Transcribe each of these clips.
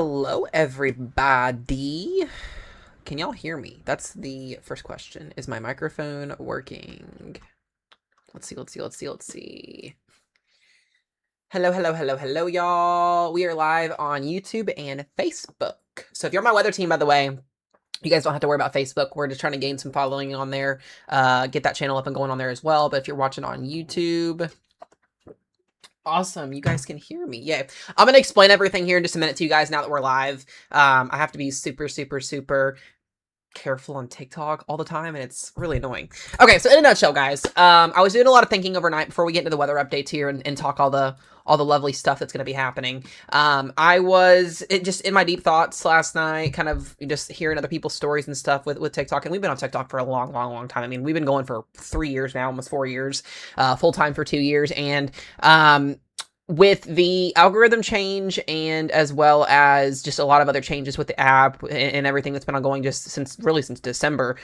Hello, everybody. Can y'all hear me? That's the first question. Is my microphone working? Let's see. Hello, y'all. We are live on YouTube and Facebook. So if you're on my weather team, by the way, you guys don't have to worry about Facebook. We're just trying to gain some following on there, get that channel up and going on there as well. But if you're watching on YouTube, awesome, you guys can hear me. Yay. I'm going to explain everything here in just a minute to you guys now that we're live. I have to be super careful on TikTok all the time, and it's really annoying. Okay, so in a nutshell, guys, I was doing a lot of thinking overnight before we get into the weather updates here and talk all the lovely stuff that's going to be happening. I was just in my deep thoughts last night, kind of just hearing other people's stories and stuff with TikTok, and we've been on TikTok for a long time. I mean, we've been going for 3 years now, almost 4 years, full time for 2 years, and with the algorithm change and as well as just a lot of other changes with the app and everything that's been ongoing just since December,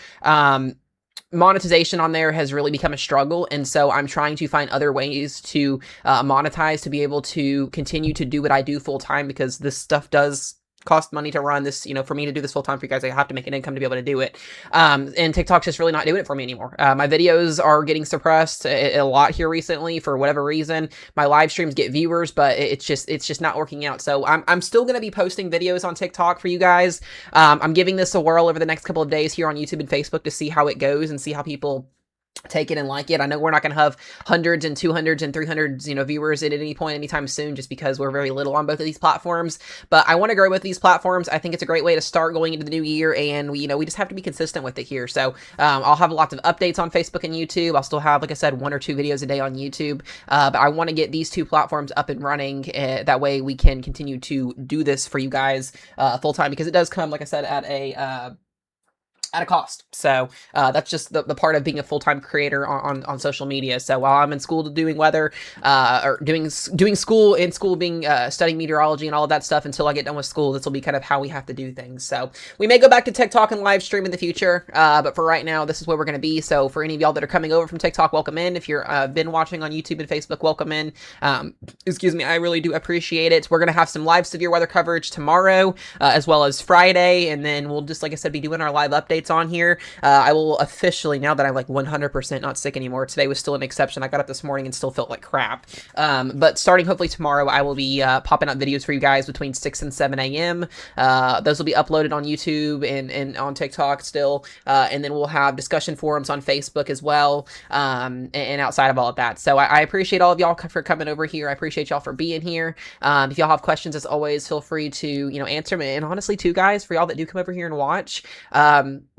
monetization on there has really become a struggle. And so I'm trying to find other ways to monetize, to be able to continue to do what I do full time, because this stuff does cost money to run this. For me to do this full time for you guys, I have to make an income to be able to do it. And TikTok's just really not doing it for me anymore. My videos are getting suppressed a lot here recently for whatever reason. My live streams get viewers, but it's just not working out. So I'm still going to be posting videos on TikTok for you guys. I'm giving this a whirl over the next couple of days here on YouTube and Facebook to see how it goes and see how people take it and like it. I know we're not going to have hundreds and 200s and 300s, viewers at any point anytime soon, just because we're very little on both of these platforms. But I want to grow with these platforms. I think it's a great way to start going into the new year, and we just have to be consistent with it here. So I'll have lots of updates on Facebook and YouTube. I'll still have, like I said, 1 or 2 videos a day on YouTube. But I want to get these 2 platforms up and running. That way we can continue to do this for you guys full time, because it does come, like I said, at a cost. So that's just the part of being a full-time creator on social media. So while I'm in school doing weather, or doing school, in school being studying meteorology and all of that stuff until I get done with school, this will be kind of how we have to do things. So we may go back to TikTok and live stream in the future, but for right now, this is where we're going to be. So for any of y'all that are coming over from TikTok, welcome in. If you're been watching on YouTube and Facebook, welcome in. Excuse me, I really do appreciate it. We're going to have some live severe weather coverage tomorrow, as well as Friday, and then we'll just, like I said, be doing our live updates on here. I will officially, now that I'm like 100% not sick anymore, today was still an exception. I got up this morning and still felt like crap. But starting hopefully tomorrow, I will be popping up videos for you guys between 6 and 7 a.m. Those will be uploaded on YouTube and on TikTok still. And then we'll have discussion forums on Facebook as well. And outside of all of that. So I appreciate all of y'all for coming over here. I appreciate y'all for being here. If y'all have questions, as always, feel free to, answer them. And honestly, too, guys, for y'all that do come over here and watch,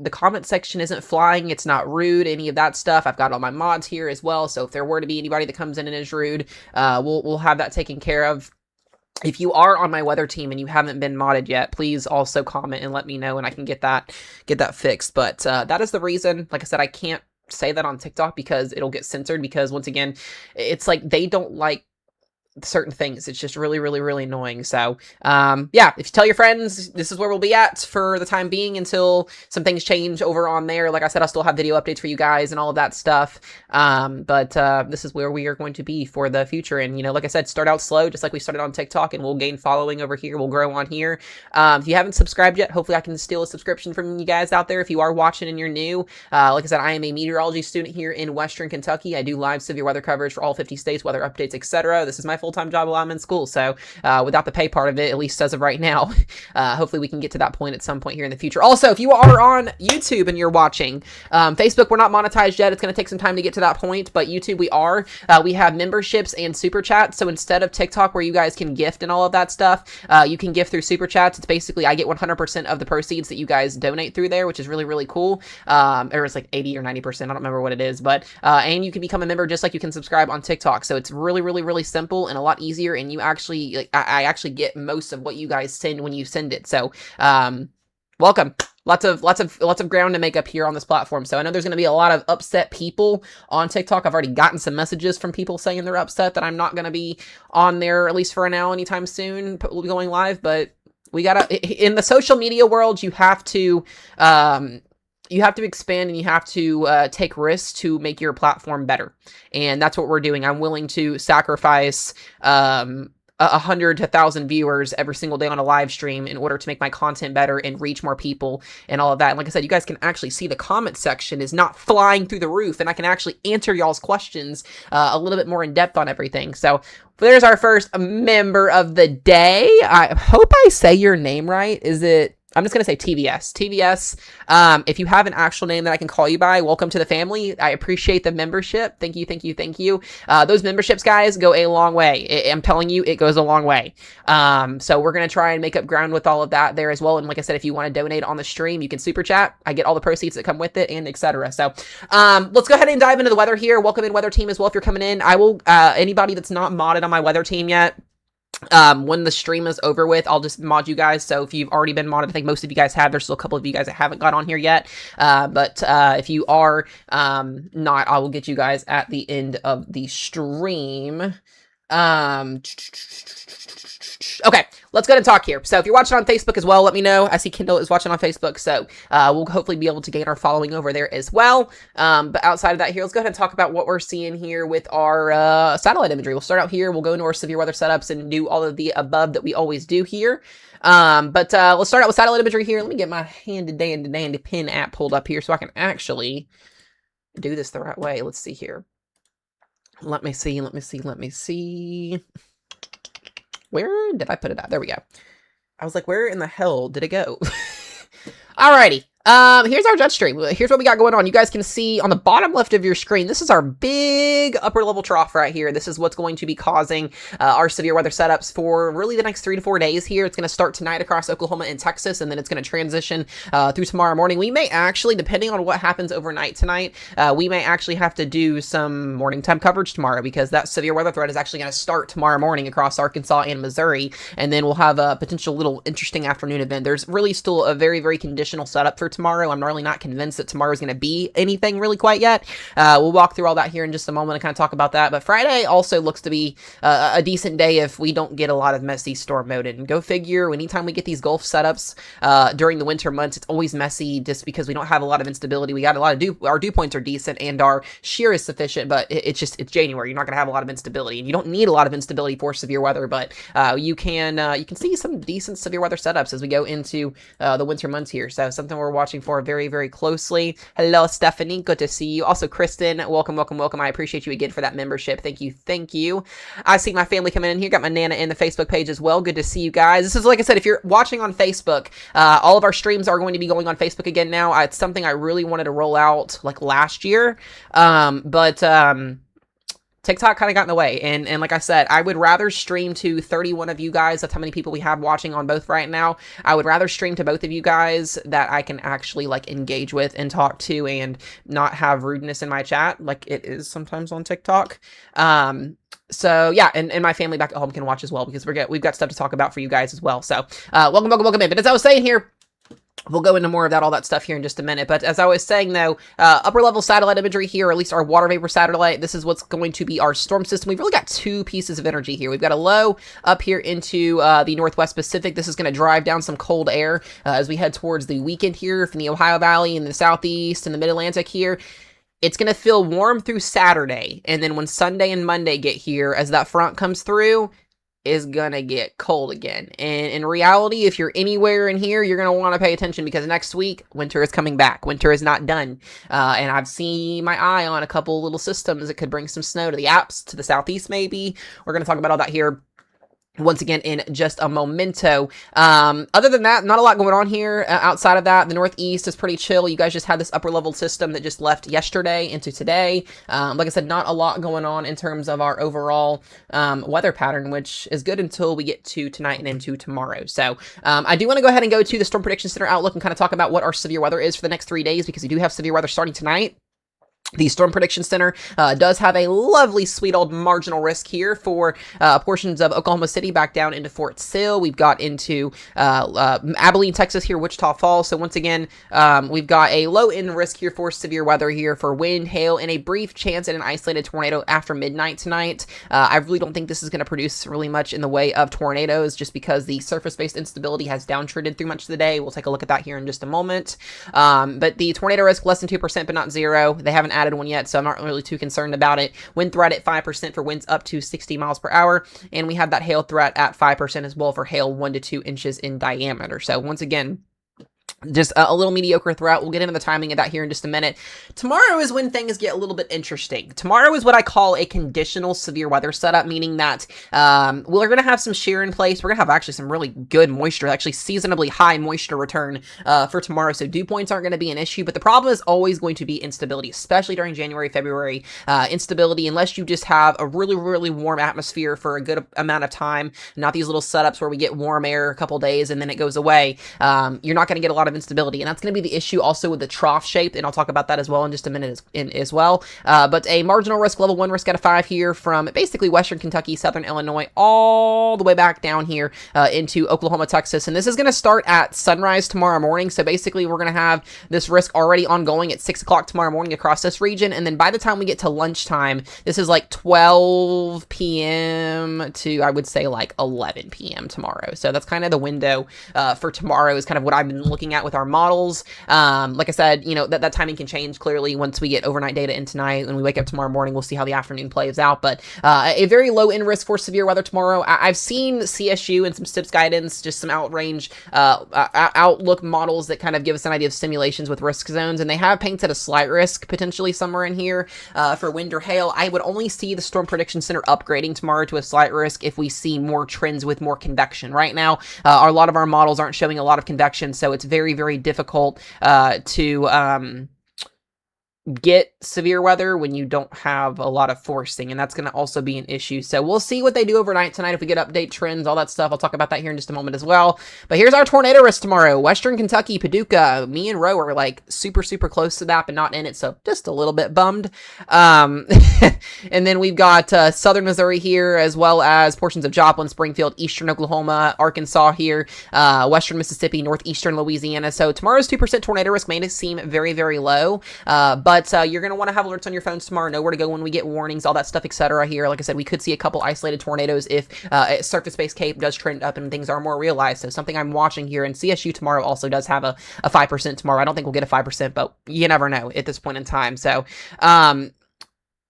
the comment section isn't flying. It's not rude, any of that stuff. I've got all my mods here as well. So if there were to be anybody that comes in and is rude, we'll have that taken care of. If you are on my weather team and you haven't been modded yet, please also comment and let me know, and I can get that fixed. But that is the reason. Like I said, I can't say that on TikTok because it'll get censored, because once again, it's like they don't like certain things. It's just really annoying. So yeah, if you tell your friends, this is where we'll be at for the time being until some things change over on there. Like I said, I'll still have video updates for you guys and all of that stuff. But this is where we are going to be for the future. And like I said, start out slow, just like we started on TikTok, and we'll gain following over here. We'll grow on here. If you haven't subscribed yet, hopefully I can steal a subscription from you guys out there if you are watching and you're new. Like I said, I am a meteorology student here in Western Kentucky. I do live severe weather coverage for all 50 states, weather updates, etc. This is my full-time job while I'm in school. So without the pay part of it, at least as of right now, hopefully we can get to that point at some point here in the future. Also, if you are on YouTube and you're watching, Facebook, we're not monetized yet. It's going to take some time to get to that point, but YouTube, we are. We have memberships and super chats. So instead of TikTok, where you guys can gift and all of that stuff, you can gift through super chats. It's basically, I get 100% of the proceeds that you guys donate through there, which is really cool. Or it's like 80 or 90%. I don't remember what it is, but, and you can become a member just like you can subscribe on TikTok. So it's really simple and a lot easier. And you actually, like, I actually get most of what you guys send when you send it. So, welcome. Lots of ground to make up here on this platform. So I know there's going to be a lot of upset people on TikTok. I've already gotten some messages from people saying they're upset that I'm not going to be on there, at least for now, anytime soon. We'll be going live, but we gotta, in the social media world, you have to expand and you have to take risks to make your platform better. And that's what we're doing. I'm willing to sacrifice 100 to 1,000 viewers every single day on a live stream in order to make my content better and reach more people and all of that. And like I said, you guys can actually see the comment section is not flying through the roof, and I can actually answer y'all's questions a little bit more in depth on everything. So there's our first member of the day. I hope I say your name right. Is it? I'm just going to say TVS. TVS, if you have an actual name that I can call you by, welcome to the family. I appreciate the membership. Thank you, thank you, thank you. Those memberships, guys, go a long way. I'm telling you, it goes a long way. So we're going to try and make up ground with all of that there as well. And like I said, if you want to donate on the stream, you can super chat. I get all the proceeds that come with it and etc. So let's go ahead and dive into the weather here. Welcome in, weather team, as well if you're coming in. I will, anybody that's not modded on my weather team yet, when the stream is over with, I'll just mod you guys. So if you've already been modded, I think most of you guys have. There's still a couple of you guys that haven't got on here yet. But if you are not, I will get you guys at the end of the stream. Okay, let's go ahead and talk here. So if you're watching on Facebook as well, let me know. I see Kendall is watching on Facebook, so we'll hopefully be able to gain our following over there as well. But outside of that here, let's go ahead and talk about what we're seeing here with our satellite imagery. We'll start out here. We'll go into our severe weather setups and do all of the above that we always do here. But let's start out with satellite imagery here. Let me get my handy pin app pulled up here so I can actually do this the right way. Let's see here. Let me see. Where did I put it at? There we go. I was like, where in the hell did it go? Alrighty. Here's our jet stream. Here's what we got going on. You guys can see on the bottom left of your screen, this is our big upper level trough right here. This is what's going to be causing our severe weather setups for really the next 3 to 4 days here. It's going to start tonight across Oklahoma and Texas, and then it's going to transition through tomorrow morning. We may actually, depending on what happens overnight tonight, we may actually have to do some morning time coverage tomorrow, because that severe weather threat is actually going to start tomorrow morning across Arkansas and Missouri, and then we'll have a potential little interesting afternoon event. There's really still a very, very conditional setup for tomorrow. I'm really not convinced that tomorrow's going to be anything really quite yet. We'll walk through all that here in just a moment and kind of talk about that. But Friday also looks to be a decent day if we don't get a lot of messy storm mode. And go figure, anytime we get these Gulf setups during the winter months, it's always messy just because we don't have a lot of instability. We got a lot of our dew points are decent and our shear is sufficient, but it's January. You're not going to have a lot of instability, and you don't need a lot of instability for severe weather, but you can see some decent severe weather setups as we go into the winter months here. So something we're watching for very, very closely. Hello, Stephanie. Good to see you. Also, Kristen, welcome. I appreciate you again for that membership. Thank you. I see my family coming in here. Got my Nana in the Facebook page as well. Good to see you guys. This is, like I said, if you're watching on Facebook, all of our streams are going to be going on Facebook again now. It's something I really wanted to roll out like last year. But TikTok kind of got in the way, and like I said, I would rather stream to 31 of you guys. That's how many people we have watching on both right now. I would rather stream to both of you guys that I can actually like engage with and talk to, and not have rudeness in my chat like it is sometimes on TikTok. So yeah, and my family back at home can watch as well, because we've got stuff to talk about for you guys as well. So welcome in. But as I was saying here, we'll go into more of all that stuff here in just a minute. But as I was saying, though, upper level satellite imagery here, or at least our water vapor satellite, this is what's going to be our storm system. We've really got two pieces of energy here. We've got a low up here into the Northwest Pacific. This is going to drive down some cold air as we head towards the weekend here from the Ohio Valley and the Southeast and the Mid-Atlantic here. It's going to feel warm through Saturday, and then when Sunday and Monday get here, as that front comes through, is gonna get cold again. And in reality, if you're anywhere in here, you're gonna want to pay attention, because next week winter is coming back. Winter is not done, and I've seen my eye on a couple little systems that could bring some snow to the Alps, to the southeast maybe. We're gonna talk about all that here once again in just a momento. Other than that, not a lot going on here. Outside of that, the Northeast is pretty chill. You guys just had this upper level system that just left yesterday into today. Like I said, not a lot going on in terms of our overall weather pattern, which is good until we get to tonight and into tomorrow. So I do want to go ahead and go to the Storm Prediction Center outlook and kind of talk about what our severe weather is for the next 3 days, because we do have severe weather starting tonight. The Storm Prediction Center does have a lovely, sweet old marginal risk here for portions of Oklahoma City back down into Fort Sill. We've got into Abilene, Texas here, Wichita Falls. So once again, we've got a low end risk here for severe weather here for wind, hail, and a brief chance at an isolated tornado after midnight tonight. I really don't think this is going to produce really much in the way of tornadoes, just because the surface-based instability has downtrended through much of the day. We'll take a look at that here in just a moment. But the tornado risk, less than 2%, but not zero. They haven't added one yet, so I'm not really too concerned about it. Wind threat at 5% for winds up to 60 miles per hour, and we have that hail threat at 5% as well for hail 1 to 2 inches in diameter. So once again, just a little mediocre throughout. We'll get into the timing of that here in just a minute. Tomorrow is when things get a little bit interesting. Tomorrow is what I call a conditional severe weather setup, meaning that we're going to have some shear in place. We're going to have actually some really good moisture, actually seasonably high moisture return for tomorrow. So dew points aren't going to be an issue, but the problem is always going to be instability, especially during January, February. Instability, unless you just have a really, really warm atmosphere for a good amount of time, not these little setups where we get warm air a couple days and then it goes away. You're not going to get a lot of instability, and that's going to be the issue also with the trough shape, and I'll talk about that as well in just a minute as well. But a marginal risk, level 1 risk out of 5 here from basically western Kentucky, southern Illinois, all the way back down here into Oklahoma, Texas, and this is going to start at sunrise tomorrow morning. So basically we're going to have this risk already ongoing at 6 o'clock tomorrow morning across this region, and then by the time we get to lunchtime, this is like 12 p.m. to, I would say, like 11 p.m. tomorrow. So that's kind of the window for tomorrow, is kind of what I've been looking at with our models. Like I said, you know, that timing can change clearly once we get overnight data in tonight. When we wake up tomorrow morning, we'll see how the afternoon plays out. But a very low end risk for severe weather tomorrow. I've seen CSU and some STIPS guidance, just some outrange outlook models that kind of give us an idea of simulations with risk zones, and they have painted a slight risk potentially somewhere in here for wind or hail. I would only see the Storm Prediction Center upgrading tomorrow to a slight risk if we see more trends with more convection. Right now, a lot of our models aren't showing a lot of convection, so it's very, very difficult to get severe weather when you don't have a lot of forcing, and that's going to also be an issue. So we'll see what they do overnight tonight, if we get update trends, all that stuff. I'll talk about that here in just a moment as well. But here's our tornado risk tomorrow. Western Kentucky, Paducah. Me and Ro are like super, super close to that, but not in it, so just a little bit bummed. And then we've got southern Missouri here, as well as portions of Joplin, Springfield, eastern Oklahoma, Arkansas here, western Mississippi, northeastern Louisiana. So tomorrow's 2% tornado risk may seem very, very low, but you're going to want to have alerts on your phones tomorrow, know where to go when we get warnings, all that stuff, etc. here. Like I said, we could see a couple isolated tornadoes if surface-based CAPE does trend up and things are more realized. So something I'm watching here, and CSU tomorrow also does have a 5% tomorrow. I don't think we'll get a 5%, but you never know at this point in time. So,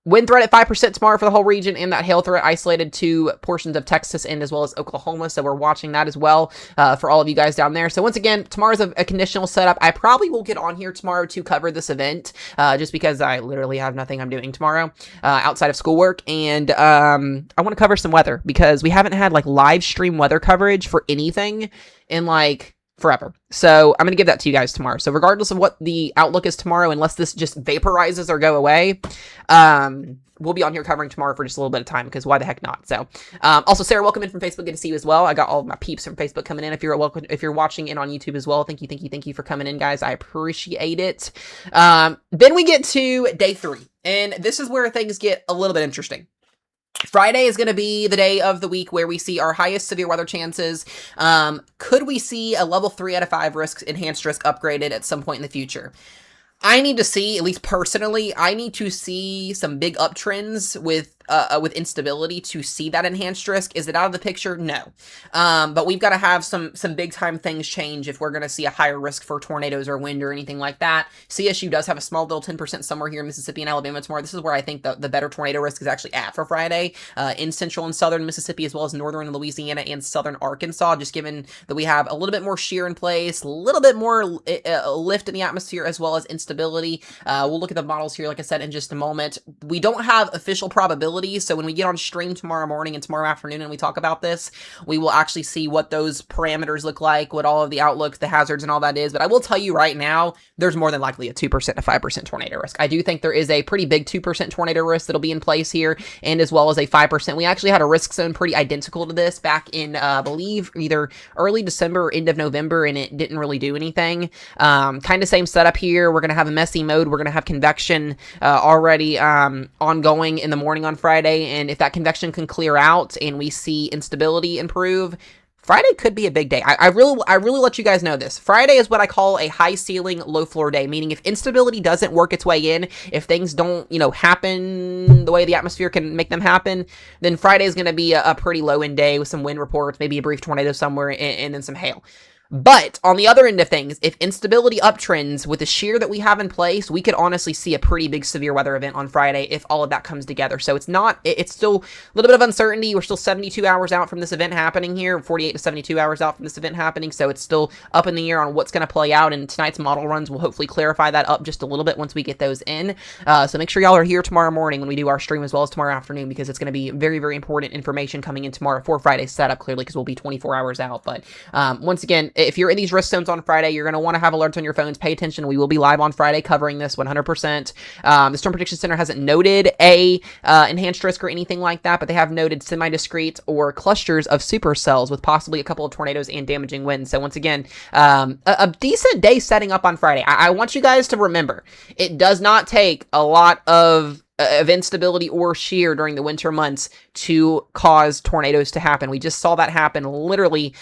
wind threat at 5% tomorrow for the whole region, and that hail threat isolated to portions of Texas and as well as Oklahoma. So we're watching that as well for all of you guys down there. So once again, tomorrow's a conditional setup. I probably will get on here tomorrow to cover this event just because I literally have nothing I'm doing tomorrow outside of schoolwork. And I want to cover some weather because we haven't had like live stream weather coverage for anything in like forever. So I'm going to give that to you guys tomorrow. So regardless of what the outlook is tomorrow, unless this just vaporizes or go away, we'll be on here covering tomorrow for just a little bit of time, because why the heck not? So, also Sarah, welcome in from Facebook. Good to see you as well. I got all of my peeps from Facebook coming in. If you're watching in on YouTube as well, thank you for coming in, guys. I appreciate it. Then we get to day 3, and this is where things get a little bit interesting. Friday is going to be the day of the week where we see our highest severe weather chances. Could we see a level 3 out of 5 risk, enhanced risk upgraded at some point in the future? I need to see, at least personally, I need to see some big uptrends with instability to see that enhanced risk. Is it out of the picture? No. But we've got to have some big time things change if we're going to see a higher risk for tornadoes or wind or anything like that. CSU does have a small little 10% somewhere here in Mississippi and Alabama tomorrow. This is where I think the better tornado risk is actually at for Friday, in central and southern Mississippi, as well as northern Louisiana and southern Arkansas, just given that we have a little bit more shear in place, a little bit more lift in the atmosphere, as well as instability. We'll look at the models here, like I said, in just a moment. We don't have official probability, so when we get on stream tomorrow morning and tomorrow afternoon and we talk about this, we will actually see what those parameters look like, what all of the outlooks, the hazards, and all that is. But I will tell you right now, there's more than likely a 2% to 5% tornado risk. I do think there is a pretty big 2% tornado risk that'll be in place here, and as well as a 5%. We actually had a risk zone pretty identical to this back in, I believe, either early December or end of November, and it didn't really do anything. Kind of same setup here. We're going to have a messy mode. We're going to have convection already ongoing in the morning on Friday, and if that convection can clear out and we see instability improve, Friday could be a big day. I really let you guys know this. Friday is what I call a high ceiling, low floor day, meaning if instability doesn't work its way in, if things don't, happen the way the atmosphere can make them happen, then Friday is going to be a pretty low end day with some wind reports, maybe a brief tornado somewhere, and then some hail. But on the other end of things, if instability uptrends with the shear that we have in place, we could honestly see a pretty big severe weather event on Friday if all of that comes together. So it's still a little bit of uncertainty. We're still 72 hours out from this event happening here, 48 to 72 hours out from this event happening. So it's still up in the air on what's going to play out. And tonight's model runs will hopefully clarify that up just a little bit once we get those in. So make sure y'all are here tomorrow morning when we do our stream, as well as tomorrow afternoon, because it's going to be very, very important information coming in tomorrow for Friday's setup, clearly, because we'll be 24 hours out. But once again, if you're in these risk zones on Friday, you're going to want to have alerts on your phones. Pay attention. We will be live on Friday covering this 100%. The Storm Prediction Center hasn't noted a enhanced risk or anything like that, but they have noted semi-discrete or clusters of supercells with possibly a couple of tornadoes and damaging winds. So once again, a decent day setting up on Friday. I want you guys to remember, it does not take a lot of instability or shear during the winter months to cause tornadoes to happen. We just saw that happen literally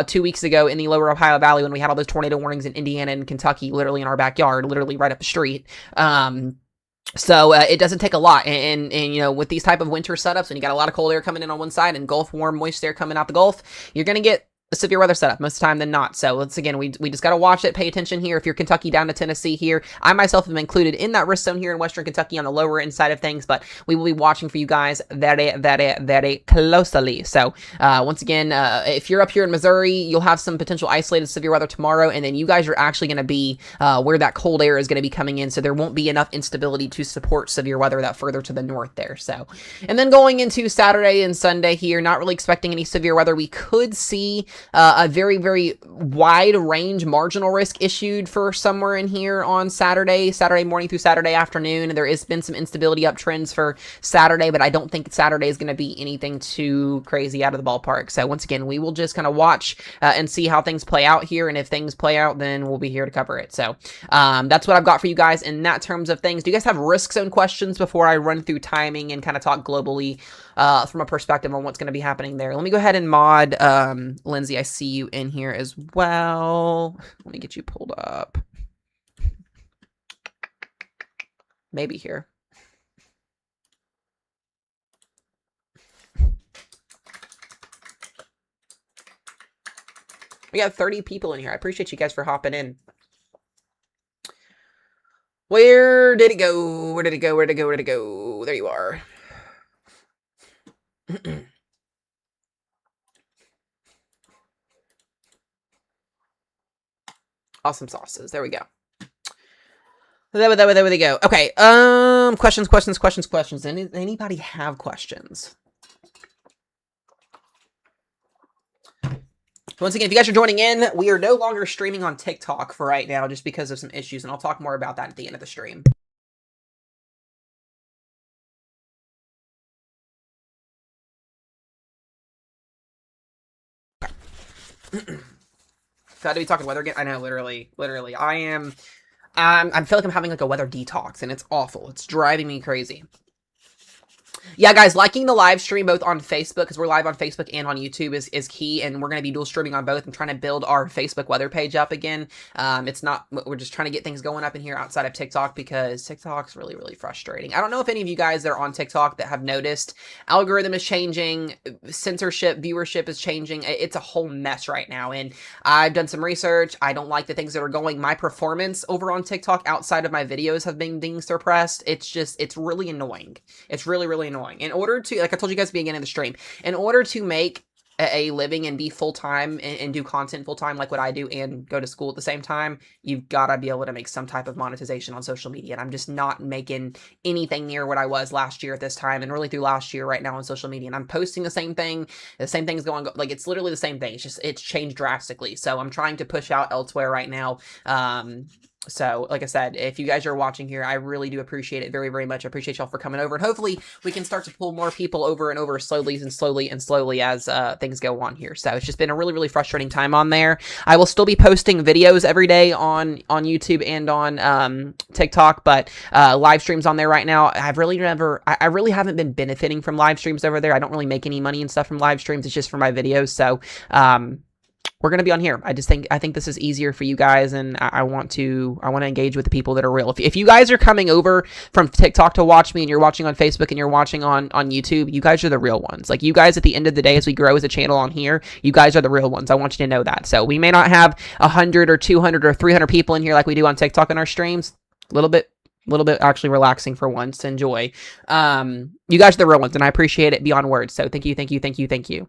2 weeks ago in the lower Ohio Valley when we had all those tornado warnings in Indiana and Kentucky, literally in our backyard, literally right up the street. So it doesn't take a lot, and you know, with these type of winter setups, when you got a lot of cold air coming in on one side and Gulf warm moist air coming out the Gulf, you're gonna get a severe weather setup most of the time than not. So once again, we just got to watch it, pay attention here. If you're Kentucky down to Tennessee here, I myself am included in that risk zone here in Western Kentucky on the lower end side of things, but we will be watching for you guys very, very, very closely. So once again, if you're up here in Missouri, you'll have some potential isolated severe weather tomorrow, and then you guys are actually going to be where that cold air is going to be coming in, so there won't be enough instability to support severe weather that further to the north there. So, and then going into Saturday and Sunday here, not really expecting any severe weather. We could see a very, very wide range marginal risk issued for somewhere in here on Saturday morning through Saturday afternoon. There has been some instability uptrends for Saturday, but I don't think Saturday is going to be anything too crazy out of the ballpark. So once again, we will just kind of watch and see how things play out here. And if things play out, then we'll be here to cover it. So that's what I've got for you guys in that terms of things. Do you guys have risk zone questions before I run through timing and kind of talk globally from a perspective on what's going to be happening there? Let me go ahead and mod Lindsay. I see you in here as well. Let me get you pulled up. Maybe here. We got 30 people in here. I appreciate you guys for hopping in. Where did it go? Where did it go? Where did it go? Where did it go? There you are. Awesome sauces. There we go. There we go. Okay. Questions. Anybody have questions? Once again, if you guys are joining in, we are no longer streaming on TikTok for right now just because of some issues, and I'll talk more about that at the end of the stream. Got to be talking weather again. I know, literally. I am. I feel like I'm having like a weather detox, and it's awful. It's driving me crazy. Yeah, guys, liking the live stream both on Facebook, because we're live on Facebook and on YouTube, is key, and we're going to be dual streaming on both. I'm trying to build our Facebook weather page up again. We're just trying to get things going up in here outside of TikTok, because TikTok's really, really frustrating. I don't know if any of you guys that are on TikTok that have noticed, algorithm is changing, censorship, viewership is changing. It's a whole mess right now, and I've done some research. I don't like the things that are going. My performance over on TikTok outside of my videos have been being suppressed. It's really annoying. It's really, really annoying. In order to, like I told you guys at the beginning of the stream, in order to make a living and be full-time and do content full-time like what I do and go to school at the same time, you've got to be able to make some type of monetization on social media. And I'm just not making anything near what I was last year at this time, and really through last year right now on social media. And I'm posting the same thing. The same thing's going on. Like, it's literally the same thing. It's changed drastically. So I'm trying to push out elsewhere right now. So, like I said, if you guys are watching here, I really do appreciate it very, very much. I appreciate y'all for coming over, and hopefully we can start to pull more people over and over slowly as things go on here. So it's just been a really, really frustrating time on there. I will still be posting videos every day on YouTube and on TikTok, but live streams on there right now. I really haven't been benefiting from live streams over there. I don't really make any money and stuff from live streams. It's just for my videos. So we're going to be on here. I think this is easier for you guys, and I want to engage with the people that are real. If you guys are coming over from TikTok to watch me, and you're watching on Facebook and you're watching on YouTube, you guys are the real ones. Like, you guys, at the end of the day, as we grow as a channel on here, you guys are the real ones. I want you to know that. So we may not have 100 or 200 or 300 people in here like we do on TikTok in our streams. A little bit actually relaxing for once to enjoy. You guys are the real ones, and I appreciate it beyond words. So thank you.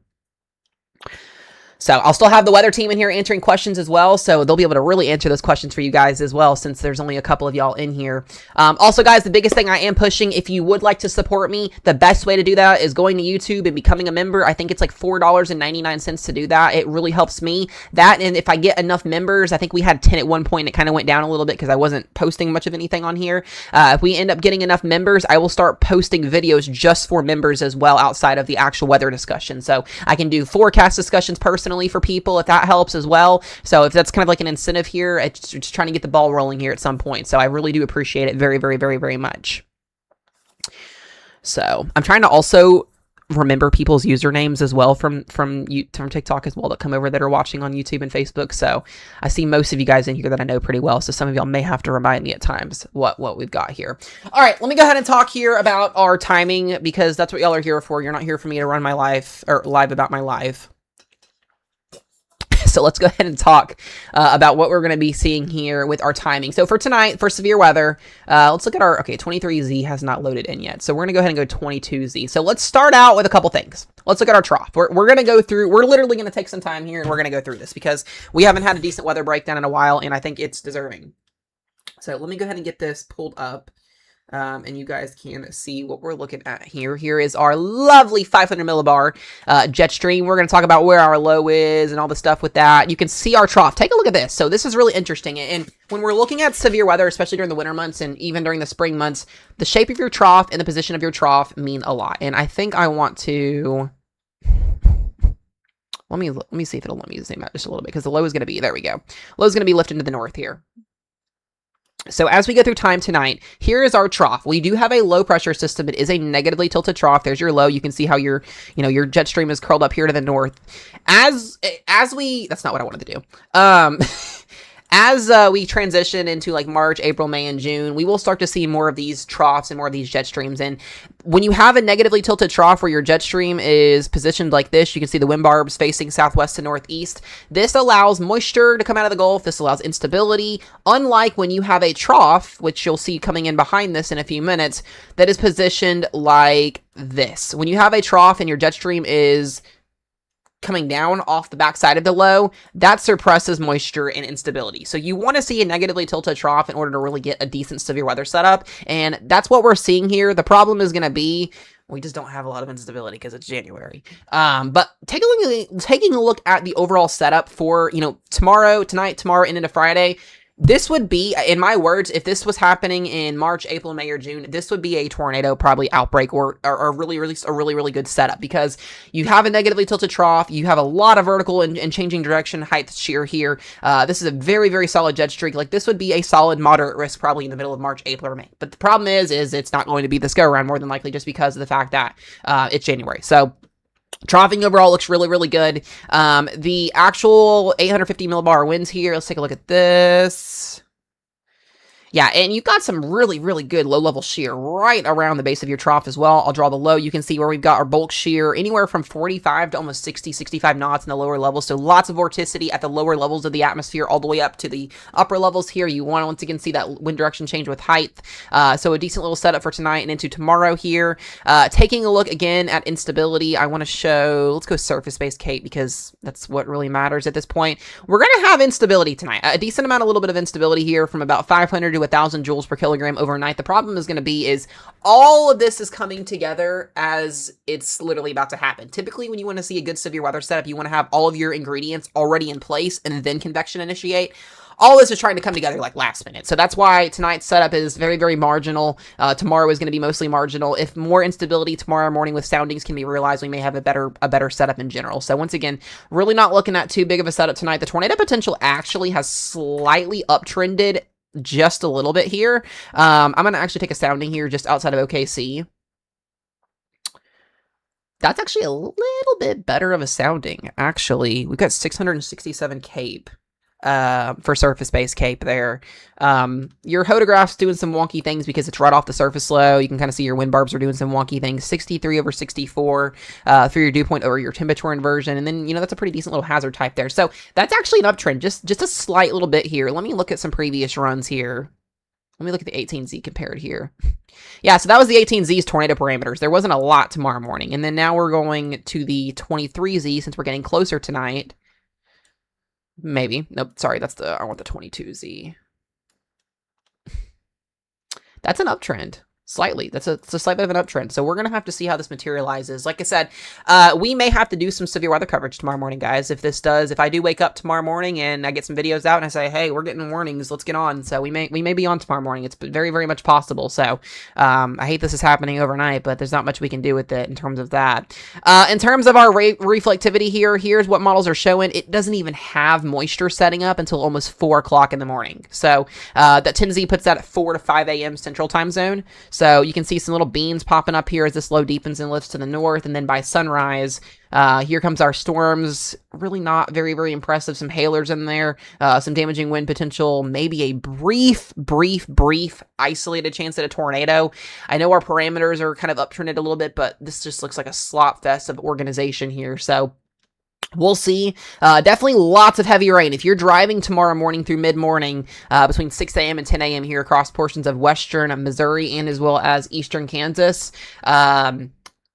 So I'll still have the weather team in here answering questions as well, so they'll be able to really answer those questions for you guys as well, since there's only a couple of y'all in here. Also, guys, the biggest thing I am pushing, if you would like to support me, the best way to do that is going to YouTube and becoming a member. I think it's like $4.99 to do that. It really helps me. That, and if I get enough members, I think we had 10 at one point, and it kind of went down a little bit because I wasn't posting much of anything on here. If we end up getting enough members, I will start posting videos just for members as well, outside of the actual weather discussion. So I can do forecast discussions personally for people, if that helps as well. So if that's kind of like an incentive here, it's just trying to get the ball rolling here at some point. So I really do appreciate it very much. So I'm trying to also remember people's usernames as well from TikTok as well, that come over that are watching on YouTube and Facebook. So I see most of you guys in here that I know pretty well. So some of y'all may have to remind me at times what we've got here. All right, let me go ahead and talk here about our timing, because that's what y'all are here for. You're not here for me to run my life or live about my life. So let's go ahead and talk about what we're going to be seeing here with our timing. So for tonight, for severe weather, let's look at our, okay, 23Z has not loaded in yet. So we're going to go ahead and go 22Z. So let's start out with a couple things. Let's look at our trough. We're going to go through, we're literally going to take some time here, and we're going to go through this because we haven't had a decent weather breakdown in a while, and I think it's deserving. So let me go ahead and get this pulled up. And you guys can see what we're looking at here. Here is our lovely 500 millibar jet stream. We're going to talk about where our low is and all the stuff with that. You can see our trough. Take a look at this. So this is really interesting. And when we're looking at severe weather, especially during the winter months and even during the spring months, the shape of your trough and the position of your trough mean a lot. And I think I want to... Let me see if it'll let me zoom out just a little bit, because the low is going to be... There we go. Low is going to be lifted to the north here. So as we go through time tonight, here is our trough. We do have a low pressure system. It is a negatively tilted trough. There's your low. You can see how your jet stream is curled up here to the north. As we, that's not what I wanted to do. As we transition into like March, April, May, and June, we will start to see more of these troughs and more of these jet streams. And when you have a negatively tilted trough where your jet stream is positioned like this, you can see the wind barbs facing southwest to northeast. This allows moisture to come out of the Gulf. This allows instability. Unlike when you have a trough, which you'll see coming in behind this in a few minutes, that is positioned like this. When you have a trough and your jet stream is coming down off the backside of the low, that suppresses moisture and instability. So you want to see a negatively tilted trough in order to really get a decent severe weather setup, and that's what we're seeing here. The problem is going to be we just don't have a lot of instability because it's January. But taking a look at the overall setup for tomorrow, tomorrow, and into Friday. This would be, in my words, if this was happening in March, April, May, or June, this would be a tornado probably outbreak or a really good setup, because you have a negatively tilted trough, you have a lot of vertical and changing direction height shear here. This is a very solid jet streak. Like, this would be a solid moderate risk probably in the middle of March, April, or May. But the problem is it's not going to be this go around, more than likely, just because of the fact that it's January. So troughing overall looks really good. The actual 850 millibar winds here, let's take a look at this. Yeah, and you've got some really good low-level shear right around the base of your trough as well. I'll draw the low. You can see where we've got our bulk shear anywhere from 45 to almost 65 knots in the lower levels. So lots of vorticity at the lower levels of the atmosphere all the way up to the upper levels here. You want to once again see that wind direction change with height. So a decent little setup for tonight and into tomorrow here. Taking a look again at instability, I want to show, let's go surface-based Cape, because that's what really matters at this point. We're going to have instability tonight. A decent amount, a little bit of instability here from about 500 to 1,000 joules per kilogram overnight. The problem is going to be is all of this is coming together as it's literally about to happen. Typically, when you want to see a good severe weather setup, you want to have all of your ingredients already in place and then convection initiate. All this is trying to come together like last minute. So that's why tonight's setup is very marginal. Tomorrow is going to be mostly marginal. If more instability tomorrow morning with soundings can be realized, we may have a better setup in general. So once again, really not looking at too big of a setup tonight. The tornado potential actually has slightly uptrended just a little bit here. I'm going to actually take a sounding here just outside of OKC. That's actually a little bit better of a sounding, actually. We've got 667 cape for surface-based cape there. Your hotograph's doing some wonky things because it's right off the surface low. You can kind of see your wind barbs are doing some wonky things. 63 over 64 for your dew point or your temperature inversion. And then, that's a pretty decent little hazard type there. So that's actually an uptrend, just a slight little bit here. Let me look at some previous runs here. Let me look at the 18Z compared here. Yeah, so that was the 18Z's tornado parameters. There wasn't a lot tomorrow morning. And then now we're going to the 23Z since we're getting closer tonight. Maybe. Nope, sorry, I want the 22Z. That's an uptrend. Slightly. It's a slight bit of an uptrend. So we're going to have to see how this materializes. Like I said, we may have to do some severe weather coverage tomorrow morning, guys. If I do wake up tomorrow morning and I get some videos out and I say, hey, we're getting warnings, let's get on. So we may be on tomorrow morning. It's very, very much possible. So I hate this is happening overnight, but there's not much we can do with it in terms of that. In terms of our reflectivity here, here's what models are showing. It doesn't even have moisture setting up until almost 4 o'clock in the morning. So that 10Z puts that at 4 to 5 a.m. Central Time Zone. So you can see some little beans popping up here as this low deepens and lifts to the north. And then by sunrise, here comes our storms. Really not very, very impressive. Some hailers in there, some damaging wind potential, maybe a brief isolated chance at a tornado. I know our parameters are kind of uptrended a little bit, but this just looks like a slop fest of organization here. So we'll see. Definitely lots of heavy rain. If you're driving tomorrow morning through mid-morning between 6 a.m. and 10 a.m. here across portions of western Missouri and as well as eastern Kansas,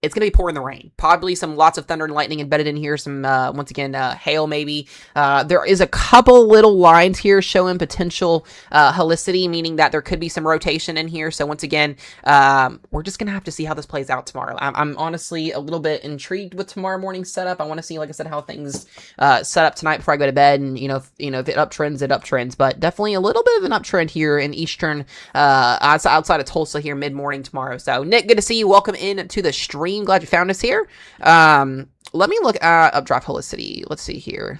it's going to be pouring the rain. Probably lots of thunder and lightning embedded in here. Some, once again, hail maybe. There is a couple little lines here showing potential helicity, meaning that there could be some rotation in here. So once again, we're just going to have to see how this plays out tomorrow. I'm honestly a little bit intrigued with tomorrow morning's setup. I want to see, like I said, how things set up tonight before I go to bed. And, if it uptrends, it uptrends. But definitely a little bit of an uptrend here in eastern, outside of Tulsa here mid-morning tomorrow. So, Nick, good to see you. Welcome in to the stream. Glad you found us here. Let me look at updraft helicity. Let's see here.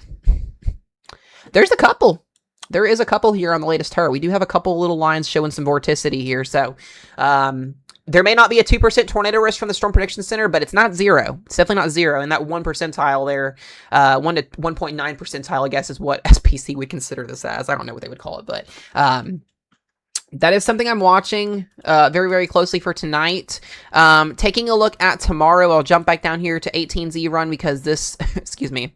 There's a couple. There is a couple here on the latest turret. We do have a couple little lines showing some vorticity here. So there may not be a 2% tornado risk from the Storm Prediction Center, but it's not zero. It's definitely not zero. And that 1 percentile there, 1 to 1.9 percentile, I guess, is what SPC would consider this as. I don't know what they would call it, but that is something I'm watching very, very closely for tonight. Taking a look at tomorrow, I'll jump back down here to 18Z run because this, excuse me,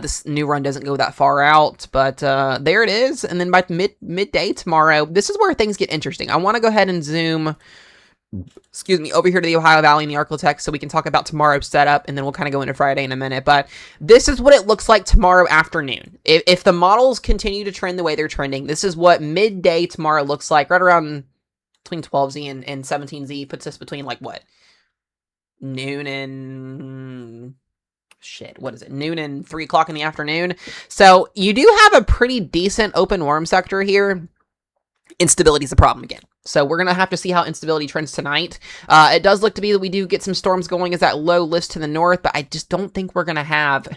this new run doesn't go that far out, but there it is. And then by midday tomorrow, this is where things get interesting. I want to go ahead and zoom, excuse me, over here to the Ohio Valley and the Arklatex so we can talk about tomorrow's setup, and then we'll kind of go into Friday in a minute. But this is what it looks like tomorrow afternoon. If the models continue to trend the way they're trending, this is what midday tomorrow looks like, right around between 12Z and 17Z. Puts us between, like, what? Noon and... shit, what is it? Noon and 3 o'clock in the afternoon. So you do have a pretty decent open warm sector here. Instability is a problem again. So we're going to have to see how instability trends tonight. It does look to be that we do get some storms going as that low lifts to the north, but I just don't think we're going to have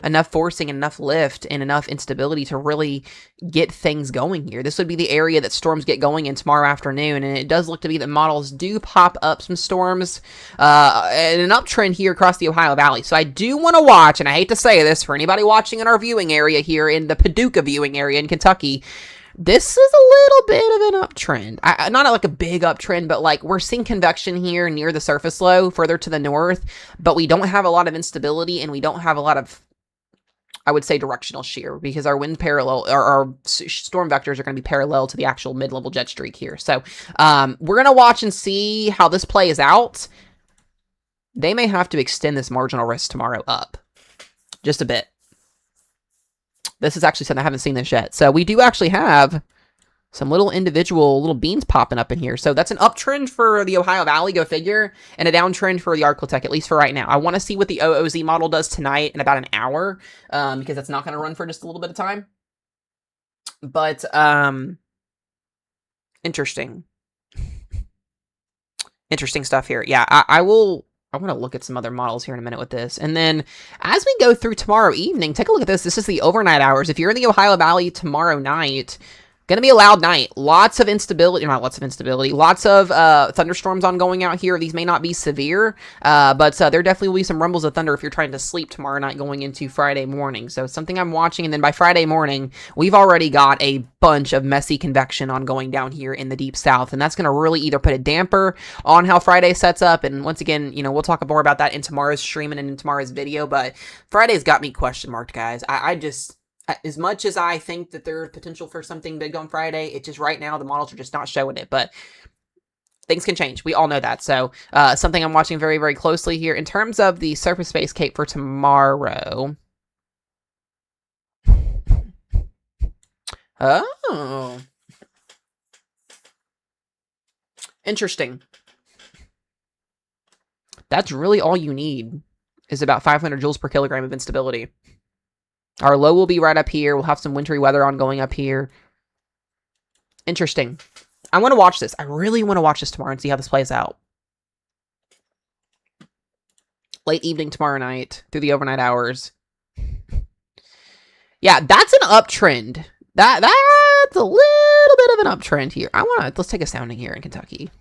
enough forcing, enough lift, and enough instability to really get things going here. This would be the area that storms get going in tomorrow afternoon, and it does look to be that models do pop up some storms and an uptrend here across the Ohio Valley. So I do want to watch, and I hate to say this, for anybody watching in our viewing area here in the Paducah viewing area in Kentucky, this is a little bit of an uptrend. Not like a big uptrend, but like we're seeing convection here near the surface low further to the north, but we don't have a lot of instability and we don't have a lot of, I would say, directional shear because our wind parallel, or our storm vectors are going to be parallel to the actual mid-level jet streak here. So we're going to watch and see how this plays out. They may have to extend this marginal risk tomorrow up just a bit. This is actually something I haven't seen this yet. So we do actually have some individual little beans popping up in here. So that's an uptrend for the Ohio Valley, go figure, and a downtrend for the Arklatex, at least for right now. I want to see what the OOZ model does tonight in about an hour, because that's not going to run for just a little bit of time. But, interesting. Interesting stuff here. Yeah, I want to look at some other models here in a minute with this. And then as we go through tomorrow evening, take a look at this. This is the overnight hours. If you're in the Ohio Valley tomorrow night, Gonna be a loud night. Lots of instability. Not lots of instability. Lots of thunderstorms ongoing out here. These may not be severe, but there definitely will be some rumbles of thunder if you're trying to sleep tomorrow night going into Friday morning. So something I'm watching. And then by Friday morning, we've already got a bunch of messy convection ongoing down here in the deep south. And that's going to really either put a damper on how Friday sets up. And once again, we'll talk more about that in tomorrow's stream and in tomorrow's video. But Friday's got me question marked, guys. I just... As much as I think that there's potential for something big on Friday, it just right now the models are just not showing it. But things can change. We all know that. So something I'm watching very, very closely here. In terms of the surface space cape for tomorrow. Oh. Interesting. That's really all you need is about 500 joules per kilogram of instability. Our low will be right up here. We'll have some wintry weather ongoing up here. Interesting. I want to watch this. I really want to watch this tomorrow and see how this plays out. Late evening tomorrow night through the overnight hours. Yeah, that's an uptrend. That's a little bit of an uptrend here. Let's take a sounding here in Kentucky.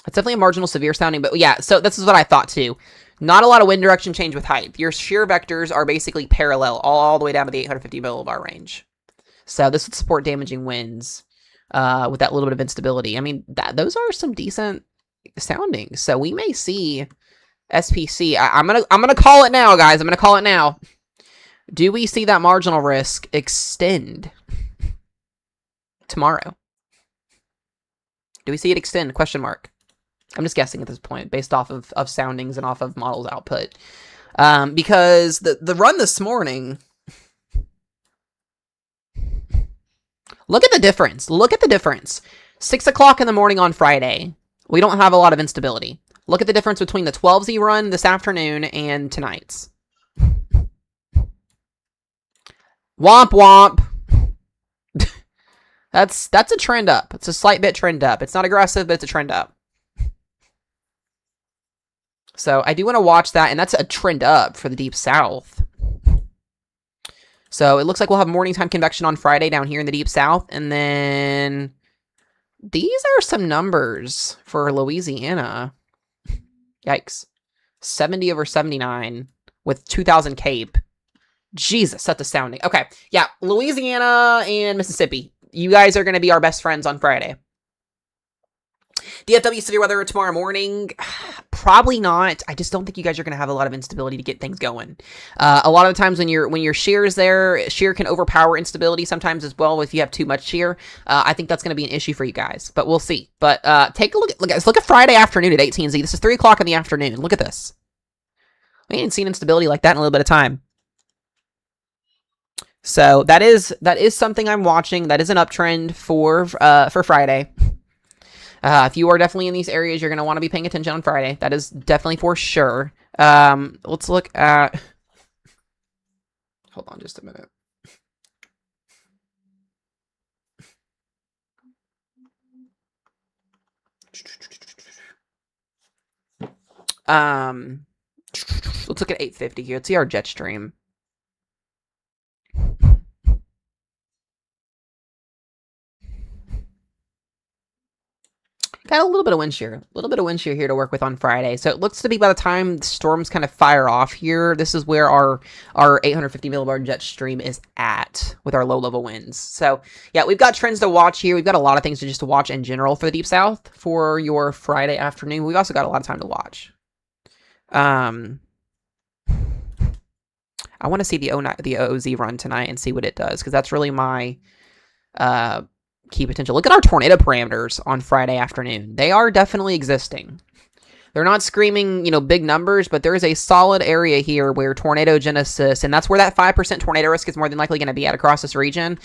It's definitely a marginal severe sounding, but yeah, so this is what I thought too. Not a lot of wind direction change with height. Your shear vectors are basically parallel all the way down to the 850 millibar range. So this would support damaging winds with that little bit of instability. I mean, those are some decent soundings. So we may see SPC. I'm gonna call it now, guys. I'm gonna call it now. Do we see that marginal risk extend tomorrow? Do we see it extend? Question mark. I'm just guessing at this point, based off of soundings and off of models output. Because the run this morning... Look at the difference. Look at the difference. 6 o'clock in the morning on Friday. We don't have a lot of instability. Look at the difference between the 12Z run this afternoon and tonight's. Womp womp. That's a trend up. It's a slight bit trend up. It's not aggressive, but it's a trend up. So I do want to watch that, and that's a trend up for the Deep South. So it looks like we'll have morning time convection on Friday down here in the Deep South, and then these are some numbers for Louisiana. Yikes. 70 over 79 with 2,000 cape. Jesus, that's astounding. Okay, yeah, Louisiana and Mississippi. You guys are going to be our best friends on Friday. DFW severe weather tomorrow morning? Probably not. I just don't think you guys are going to have a lot of instability to get things going. A lot of the times when your shear is there, shear can overpower instability sometimes as well if you have too much shear. I think that's going to be an issue for you guys, but we'll see. But take a look at Friday afternoon at 18Z. This is 3 o'clock in the afternoon. Look at this. We ain't seen instability like that in a little bit of time. So that is something I'm watching. That is an uptrend for Friday. If you are definitely in these areas, you're going to want to be paying attention on Friday. That is definitely for sure. Let's look at... Hold on just a minute. Let's look at 850 here. Let's see our jet stream. Got a little bit of wind shear. A little bit of wind shear here to work with on Friday. So it looks to be by the time the storms kind of fire off here, this is where our 850 millibar jet stream is at with our low-level winds. So, yeah, we've got trends to watch here. We've got a lot of things to just watch in general for the Deep South for your Friday afternoon. We've also got a lot of time to watch. I want to see the OZ run tonight and see what it does, because that's really my... key potential. Look at our tornado parameters on Friday afternoon. They are definitely existing. They're not screaming, big numbers, but there is a solid area here where tornado genesis, and that's where that 5% tornado risk is more than likely going to be at across this region.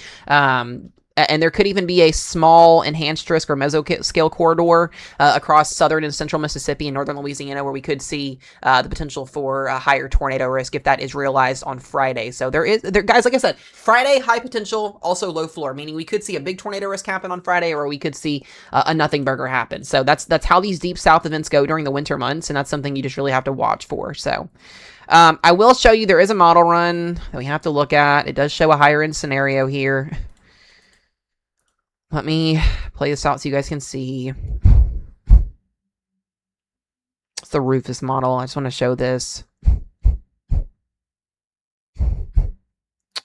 And there could even be a small enhanced risk or mesoscale corridor across southern and central Mississippi and northern Louisiana, where we could see the potential for a higher tornado risk if that is realized on Friday. So guys, like I said, Friday, high potential, also low floor, meaning we could see a big tornado risk happen on Friday, or we could see a nothing burger happen. So that's how these Deep South events go during the winter months, and that's something you just really have to watch for. So I will show you there is a model run that we have to look at. It does show a higher end scenario here. Let me play this out so you guys can see. It's the Rufus model. I just want to show this.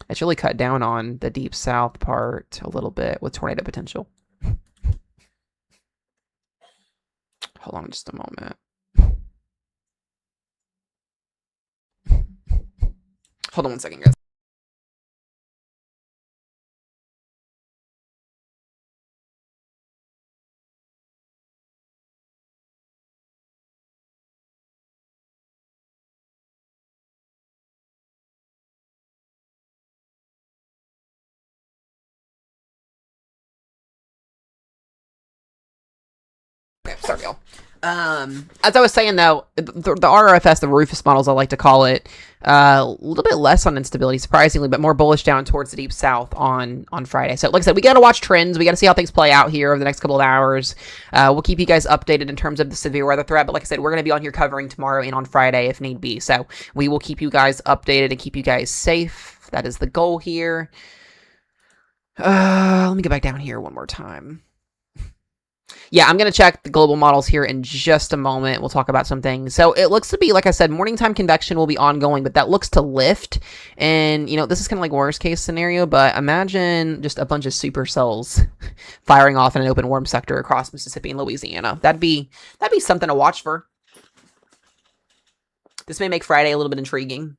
It's really cut down on the deep south part a little bit with tornado potential. Hold on just a moment. Hold on one second, guys. Okay, sorry, y'all. As I was saying, though, the RRFS, the Rufus models, I like to call it, a little bit less on instability, surprisingly, but more bullish down towards the deep south on Friday. So, like I said, we got to watch trends. We got to see how things play out here over the next couple of hours. We'll keep you guys updated in terms of the severe weather threat. But like I said, we're going to be on here covering tomorrow and on Friday if need be. So we will keep you guys updated and keep you guys safe. That is the goal here. Let me get back down here one more time. Yeah, I'm going to check the global models here in just a moment. We'll talk about some things. So it looks to be, like I said, morning time convection will be ongoing, but that looks to lift. And, you know, this is kind of like worst case scenario, but imagine just a bunch of supercells firing off in an open warm sector across Mississippi and Louisiana. That'd be something to watch for. This may make Friday a little bit intriguing.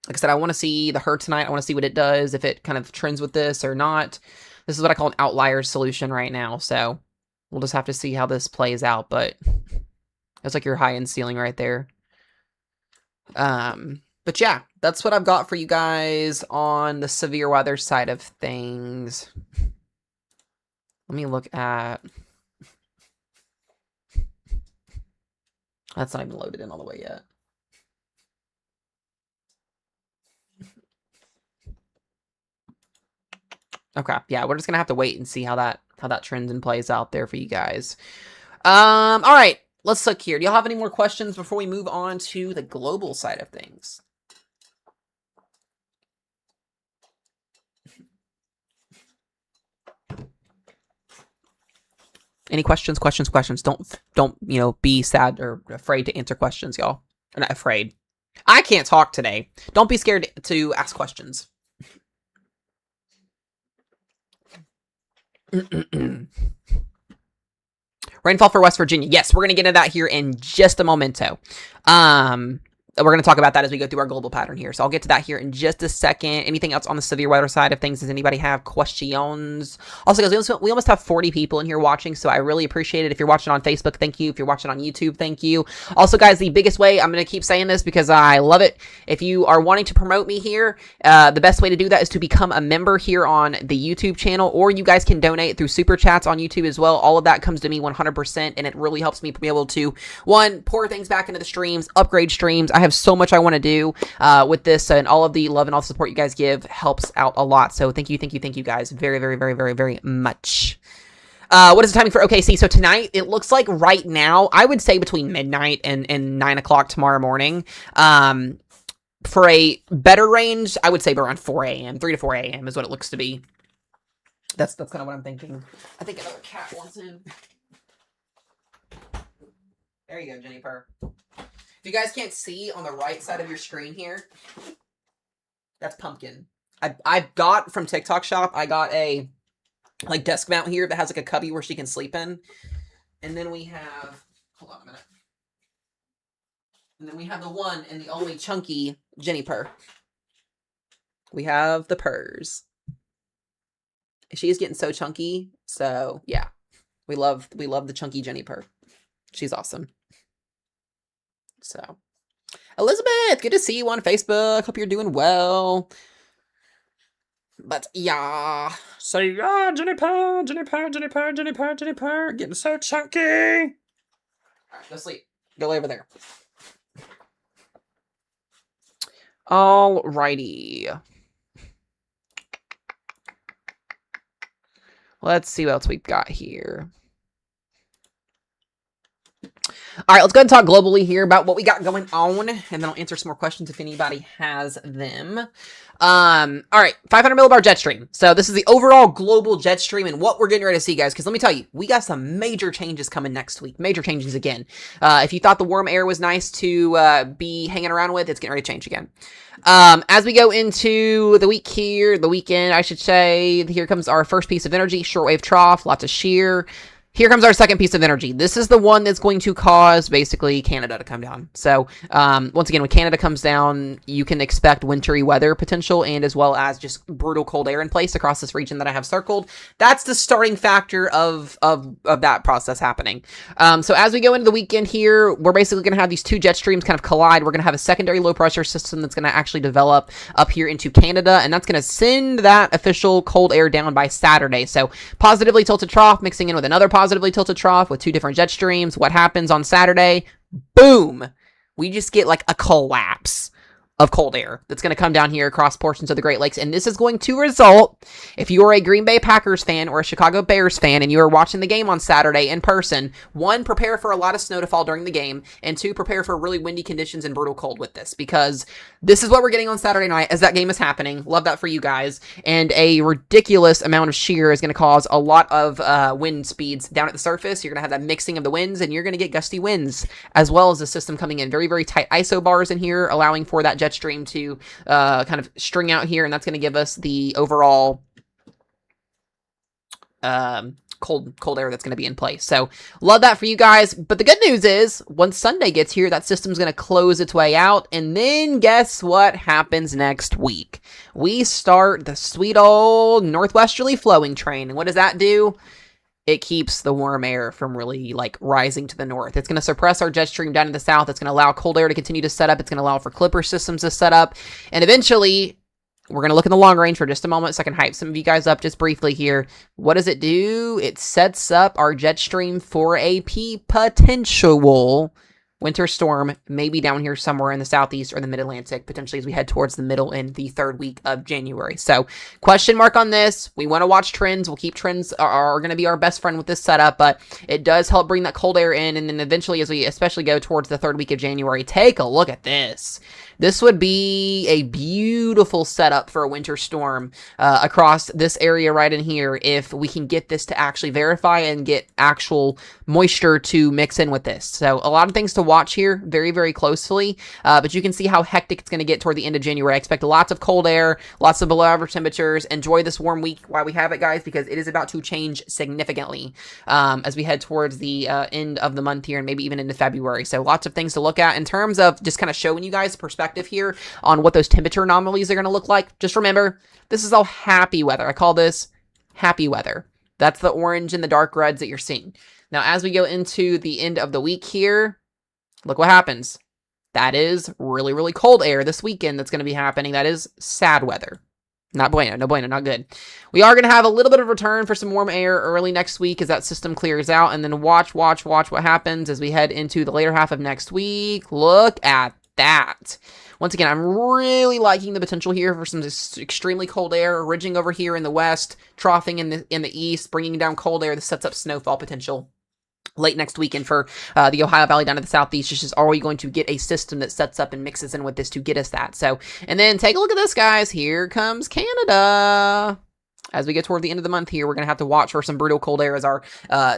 Like I said, I want to see the herd tonight. I want to see what it does, if it kind of trends with this or not. This is what I call an outlier solution right now, so we'll just have to see how this plays out, but it's like your high-end ceiling right there. But yeah, that's what I've got for you guys on the severe weather side of things. Let me look at... That's not even loaded in all the way yet. Okay, yeah, we're just gonna have to wait and see how that trends and plays out there for you guys. All right, let's look here. Do y'all have any more questions before we move on to the global side of things? Any questions? Don't, you know, be sad or afraid to answer questions, y'all. Or not afraid. I can't talk today. Don't be scared to ask questions. Rainfall for West Virginia. Yes, we're going to get into that here in just a momento. We're going to talk about that as we go through our global pattern here. So I'll get to that here in just a second. Anything else on the severe weather side of things? Does anybody have questions? Also, guys, we almost have 40 people in here watching, so I really appreciate it. If you're watching on Facebook, thank you. If you're watching on YouTube, thank you. Also, guys, the biggest way, I'm going to keep saying this because I love it. If you are wanting to promote me here, the best way to do that is to become a member here on the YouTube channel, or you guys can donate through Super Chats on YouTube as well. All of that comes to me 100%, and it really helps me be able to, one, pour things back into the streams, upgrade streams. I have so much I want to do with this, and all of the love and all the support you guys give helps out a lot. So thank you guys very much. What is the timing for OKC? So tonight, it looks like right now, I would say between midnight and 9 o'clock tomorrow morning. For a better range, I would say around 4 a.m. 3 to 4 a.m. is what it looks to be. That's kind of what I'm thinking. I think another cat wants in. There you go, Jennifer. If you guys can't see on the right side of your screen here, that's Pumpkin. I got from TikTok Shop, I got a like desk mount here that has like a cubby where she can sleep in. And then we have, hold on a minute. And then we have the one and the only chunky Jenny Purr. We have the purrs. She is getting so chunky. So yeah, we love the chunky Jenny Purr. She's awesome. So, Elizabeth, good to see you on Facebook. Hope you're doing well. But yeah, so yeah, Jennifer, getting so chunky. All right, go sleep. Go lay over there. Alrighty. Let's see what else we've got here. All right, let's go ahead and talk globally here about what we got going on, and then I'll answer some more questions if anybody has them. All right, 500 millibar jet stream. So this is the overall global jet stream and what we're getting ready to see, guys. Because let me tell you, we got some major changes coming next week. Major changes again. If you thought the warm air was nice to be hanging around with, it's getting ready to change again. As we go into the weekend, I should say, here comes our first piece of energy, shortwave trough, lots of shear. Here comes our second piece of energy. This is the one that's going to cause, basically, Canada to come down. So, once again, when Canada comes down, you can expect wintry weather potential and as well as just brutal cold air in place across this region that I have circled. That's the starting factor of that process happening. So as we go into the weekend here, we're basically going to have these two jet streams kind of collide. We're going to have a secondary low pressure system that's going to actually develop up here into Canada, and that's going to send that official cold air down by Saturday. So, positively tilted trough mixing in with another positively tilted trough with two different jet streams. What happens on Saturday? Boom! We just get like a collapse of cold air that's going to come down here across portions of the Great Lakes. And this is going to result, if you are a Green Bay Packers fan or a Chicago Bears fan and you are watching the game on Saturday in person, one, prepare for a lot of snow to fall during the game, and two, prepare for really windy conditions and brutal cold with this, because this is what we're getting on Saturday night as that game is happening. Love that for you guys. And a ridiculous amount of shear is going to cause a lot of wind speeds down at the surface. You're going to have that mixing of the winds, and you're going to get gusty winds, as well as the system coming in. Very, very tight isobars in here, allowing for that jet stream to kind of string out here, and that's going to give us the overall cold air that's going to be in place. So love that for you guys. But the good news is, once Sunday gets here, that system's going to close its way out, and then guess what happens next week? We start the sweet old northwesterly flowing train, and what does that do? It keeps the warm air from really like rising to the north. It's going to suppress our jet stream down to the south. It's going to allow cold air to continue to set up. It's going to allow for clipper systems to set up. And eventually, we're going to look in the long range for just a moment so I can hype some of you guys up just briefly here. What does it do? It sets up our jet stream for a potential winter storm, maybe down here somewhere in the southeast or the mid-Atlantic, potentially as we head towards the middle and the third week of January. So, question mark on this. We want to watch trends. We'll keep trends are going to be our best friend with this setup, but it does help bring that cold air in, and then eventually as we especially go towards the third week of January, take a look at this. This would be a beautiful setup for a winter storm across this area right in here if we can get this to actually verify and get actual moisture to mix in with this. So a lot of things to watch here very, very closely, but you can see how hectic it's going to get toward the end of January. I expect lots of cold air, lots of below average temperatures. Enjoy this warm week while we have it, guys, because it is about to change significantly as we head towards the end of the month here and maybe even into February. So lots of things to look at in terms of just kind of showing you guys perspective here on what those temperature anomalies are going to look like. Just remember, this is all happy weather. I call this happy weather. That's the orange and the dark reds that you're seeing. Now, as we go into the end of the week here, look what happens. That is really, really cold air this weekend that's going to be happening. That is sad weather. Not bueno. No bueno. Not good. We are going to have a little bit of return for some warm air early next week as that system clears out. And then watch what happens as we head into the later half of next week. Look at that. Once again, I'm really liking the potential here for some extremely cold air ridging over here in the west, troughing in the east, bringing down cold air that sets up snowfall potential late next weekend for the Ohio Valley down to the southeast. It's just, are we going to get a system that sets up and mixes in with this to get us that? So, and then take a look at this, guys. Here comes Canada. As we get toward the end of the month here, we're going to have to watch for some brutal cold air as our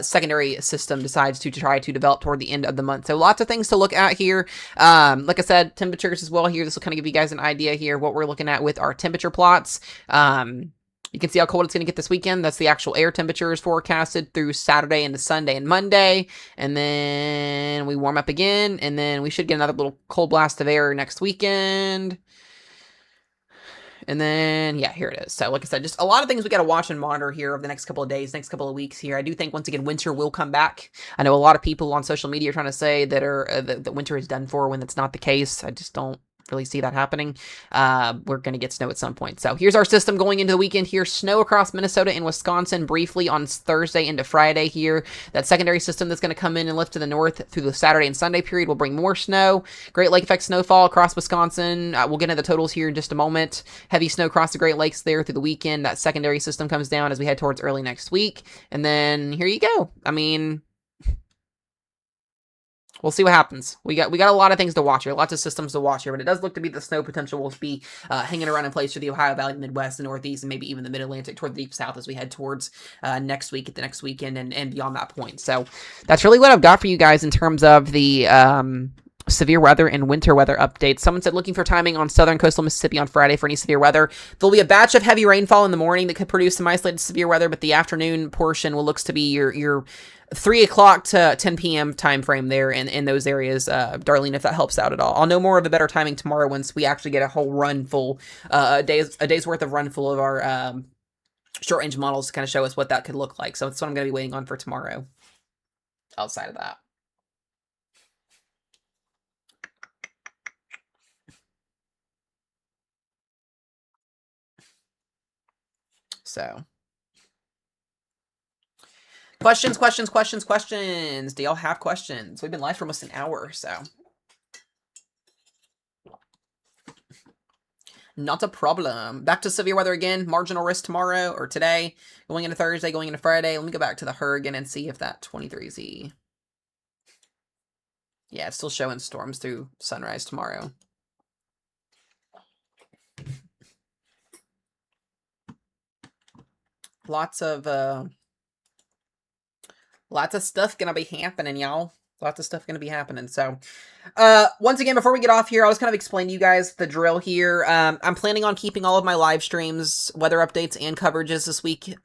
secondary system decides to try to develop toward the end of the month. So lots of things to look at here. Like I said, temperatures as well here. This will kind of give you guys an idea here of what we're looking at with our temperature plots. You can see how cold it's going to get this weekend. That's the actual air temperatures forecasted through Saturday into Sunday and Monday. And then we warm up again. And then we should get another little cold blast of air next weekend. And then, yeah, here it is. So, like I said, just a lot of things we got to watch and monitor here over the next couple of days, next couple of weeks here. I do think, once again, winter will come back. I know a lot of people on social media are trying to say that winter is done for when that's not the case. I just don't really see that happening. We're going to get snow at some point. So here's our system going into the weekend here. Snow across Minnesota and Wisconsin briefly on Thursday into Friday here. That secondary system that's going to come in and lift to the north through the Saturday and Sunday period will bring more snow. Great Lake effect snowfall across Wisconsin. We'll get into the totals here in just a moment. Heavy snow across the Great Lakes there through the weekend. That secondary system comes down as we head towards early next week. And then here you go. I mean, we'll see what happens. We got a lot of things to watch here, lots of systems to watch here, but it does look to be the snow potential will be hanging around in place for the Ohio Valley, the Midwest, the Northeast, and maybe even the Mid-Atlantic toward the deep south as we head towards next week, at the next weekend, and beyond that point. So that's really what I've got for you guys in terms of the severe weather and winter weather updates. Someone said looking for timing on southern coastal Mississippi on Friday for any severe weather. There'll be a batch of heavy rainfall in the morning that could produce some isolated severe weather, but the afternoon portion will looks to be your 3 o'clock to 10 p.m. time frame there in those areas, Darlene, if that helps out at all. I'll know more of a better timing tomorrow once we actually get a whole run full, a day's worth of run full of our short range models to kind of show us what that could look like. So that's what I'm going to be waiting on for tomorrow. Outside of that. So, questions. Do y'all have questions? We've been live for almost an hour, so. Not a problem. Back to severe weather again. Marginal risk tomorrow or today. Going into Thursday, going into Friday. Let me go back to the HUR again and see if that 23Z. Yeah, it's still showing storms through sunrise tomorrow. Lots of stuff gonna be happening, y'all. Lots of stuff gonna be happening. So, once again, before we get off here, I'll just kind of explain to you guys the drill here. I'm planning on keeping all of my live streams, weather updates, and coverages this week,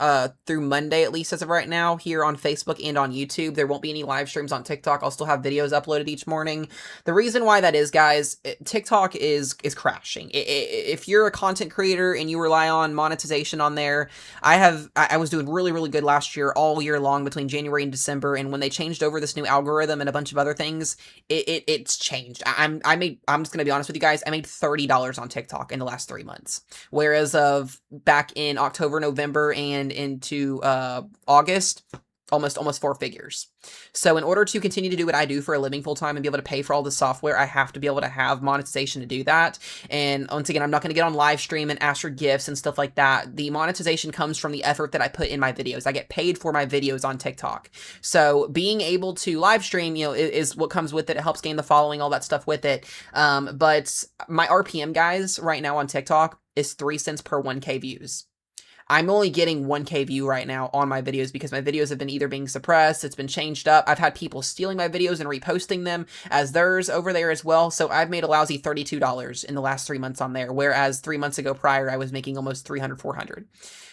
through Monday, at least as of right now, here on Facebook and on YouTube. There won't be any live streams on TikTok. I'll still have videos uploaded each morning. The reason why that is, guys, TikTok is crashing. If you're a content creator and you rely on monetization on there, I was doing really, really good last year, all year long between January and December, and when they changed over this new algorithm and a bunch of other things, it's changed. I'm just gonna be honest with you guys, I made $30 on TikTok in the last 3 months, whereas of back in October, November, and into August, almost 4 figures. So in order to continue to do what I do for a living full time and be able to pay for all the software, I have to be able to have monetization to do that. And once again, I'm not going to get on live stream and ask for gifts and stuff like that. The monetization comes from the effort that I put in my videos. I get paid for my videos on TikTok. So being able to live stream, is what comes with it. It helps gain the following, all that stuff with it. But my RPM, guys, right now on TikTok is 3 cents per 1K views. I'm only getting 1K view right now on my videos because my videos have been either being suppressed, it's been changed up, I've had people stealing my videos and reposting them as theirs over there as well, so I've made a lousy $32 in the last 3 months on there, whereas 3 months ago prior, I was making almost $300, $400.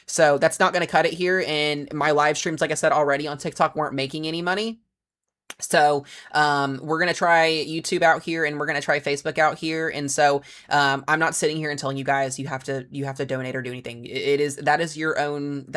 So that's not going to cut it here, and my live streams, like I said already, on TikTok weren't making any money. So, we're going to try YouTube out here and we're going to try Facebook out here. And so, I'm not sitting here and telling you guys, you have to donate or do anything. That is your own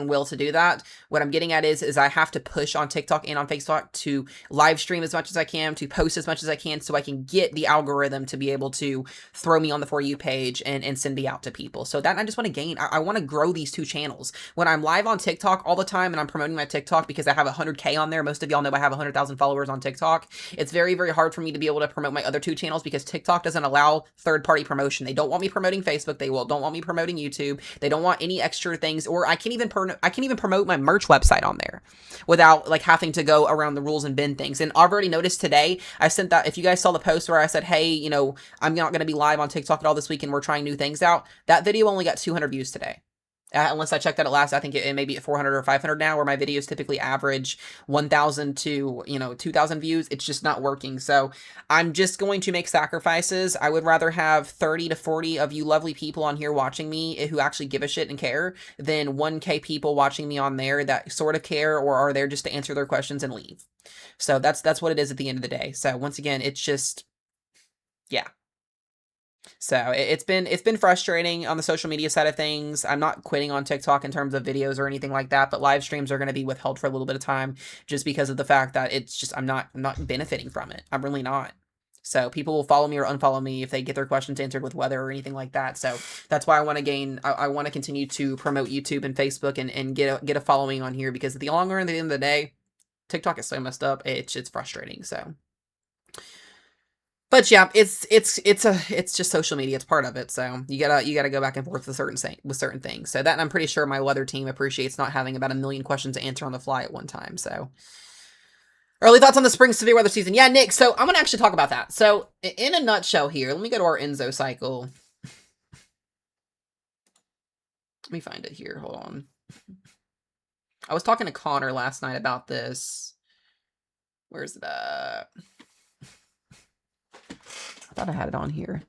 will to do that. What I'm getting at is I have to push on TikTok and on Facebook to live stream as much as I can, to post as much as I can, so I can get the algorithm to be able to throw me on the For You page and send me out to people. So that I just want to gain, I want to grow these 2 channels. When I'm live on TikTok all the time and I'm promoting my TikTok because I have 100K on there, most of y'all know I have 100,000 followers on TikTok. It's very, very hard for me to be able to promote my other 2 channels because TikTok doesn't allow third-party promotion. They don't want me promoting Facebook. They don't want me promoting YouTube. They don't want any extra things, or I can't even promote my merch website on there without like having to go around the rules and bend things. And I've already noticed today, I sent that, if you guys saw the post where I said, hey, I'm not going to be live on TikTok at all this week and we're trying new things out, that video only got 200 views today. Unless I checked that at last, I think it may be at 400 or 500 now, where my videos typically average 1,000 to 2,000 views. It's just not working. So I'm just going to make sacrifices. I would rather have 30 to 40 of you lovely people on here watching me who actually give a shit and care than 1K people watching me on there that sort of care or are there just to answer their questions and leave. So that's what it is at the end of the day. So once again, it's just, yeah. So it's been frustrating on the social media side of things. I'm not quitting on TikTok in terms of videos or anything like that, but live streams are going to be withheld for a little bit of time just because of the fact that it's just, I'm not benefiting from it. I'm really not. So people will follow me or unfollow me if they get their questions answered with weather or anything like that. So that's why I want to I want to continue to promote YouTube and Facebook and get a following on here, because at the long run, at the end of the day, TikTok is so messed up. It's frustrating. So. But yeah, it's just social media. It's part of it. So you gotta go back and forth with certain things. So that, I'm pretty sure my weather team appreciates not having about 1 million questions to answer on the fly at one time. So Early thoughts on the spring severe weather season. Yeah, Nick, so I'm going to actually talk about that. So, in a nutshell here, let me go to our Enzo cycle. Let me find it here. Hold on. I was talking to Connor last night about this. Where's it at? I thought I had it on here.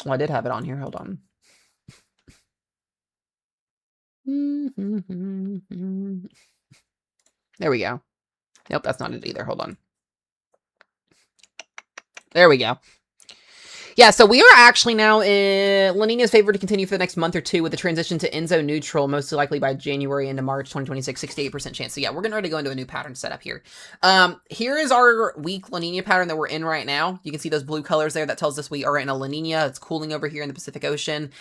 Well, I did have it on here. Hold on. There we go. Nope, that's not it either. Hold on. There we go. Yeah, so we are actually now in La Nina's favored to continue for the next month or two with the transition to Enzo neutral, most likely by January into March 2026, 68% chance. So yeah, we're getting ready to go into a new pattern setup here. Here is our weak La Nina pattern that we're in right now. You can see those blue colors there. That tells us we are in a La Nina. It's cooling over here in the Pacific Ocean.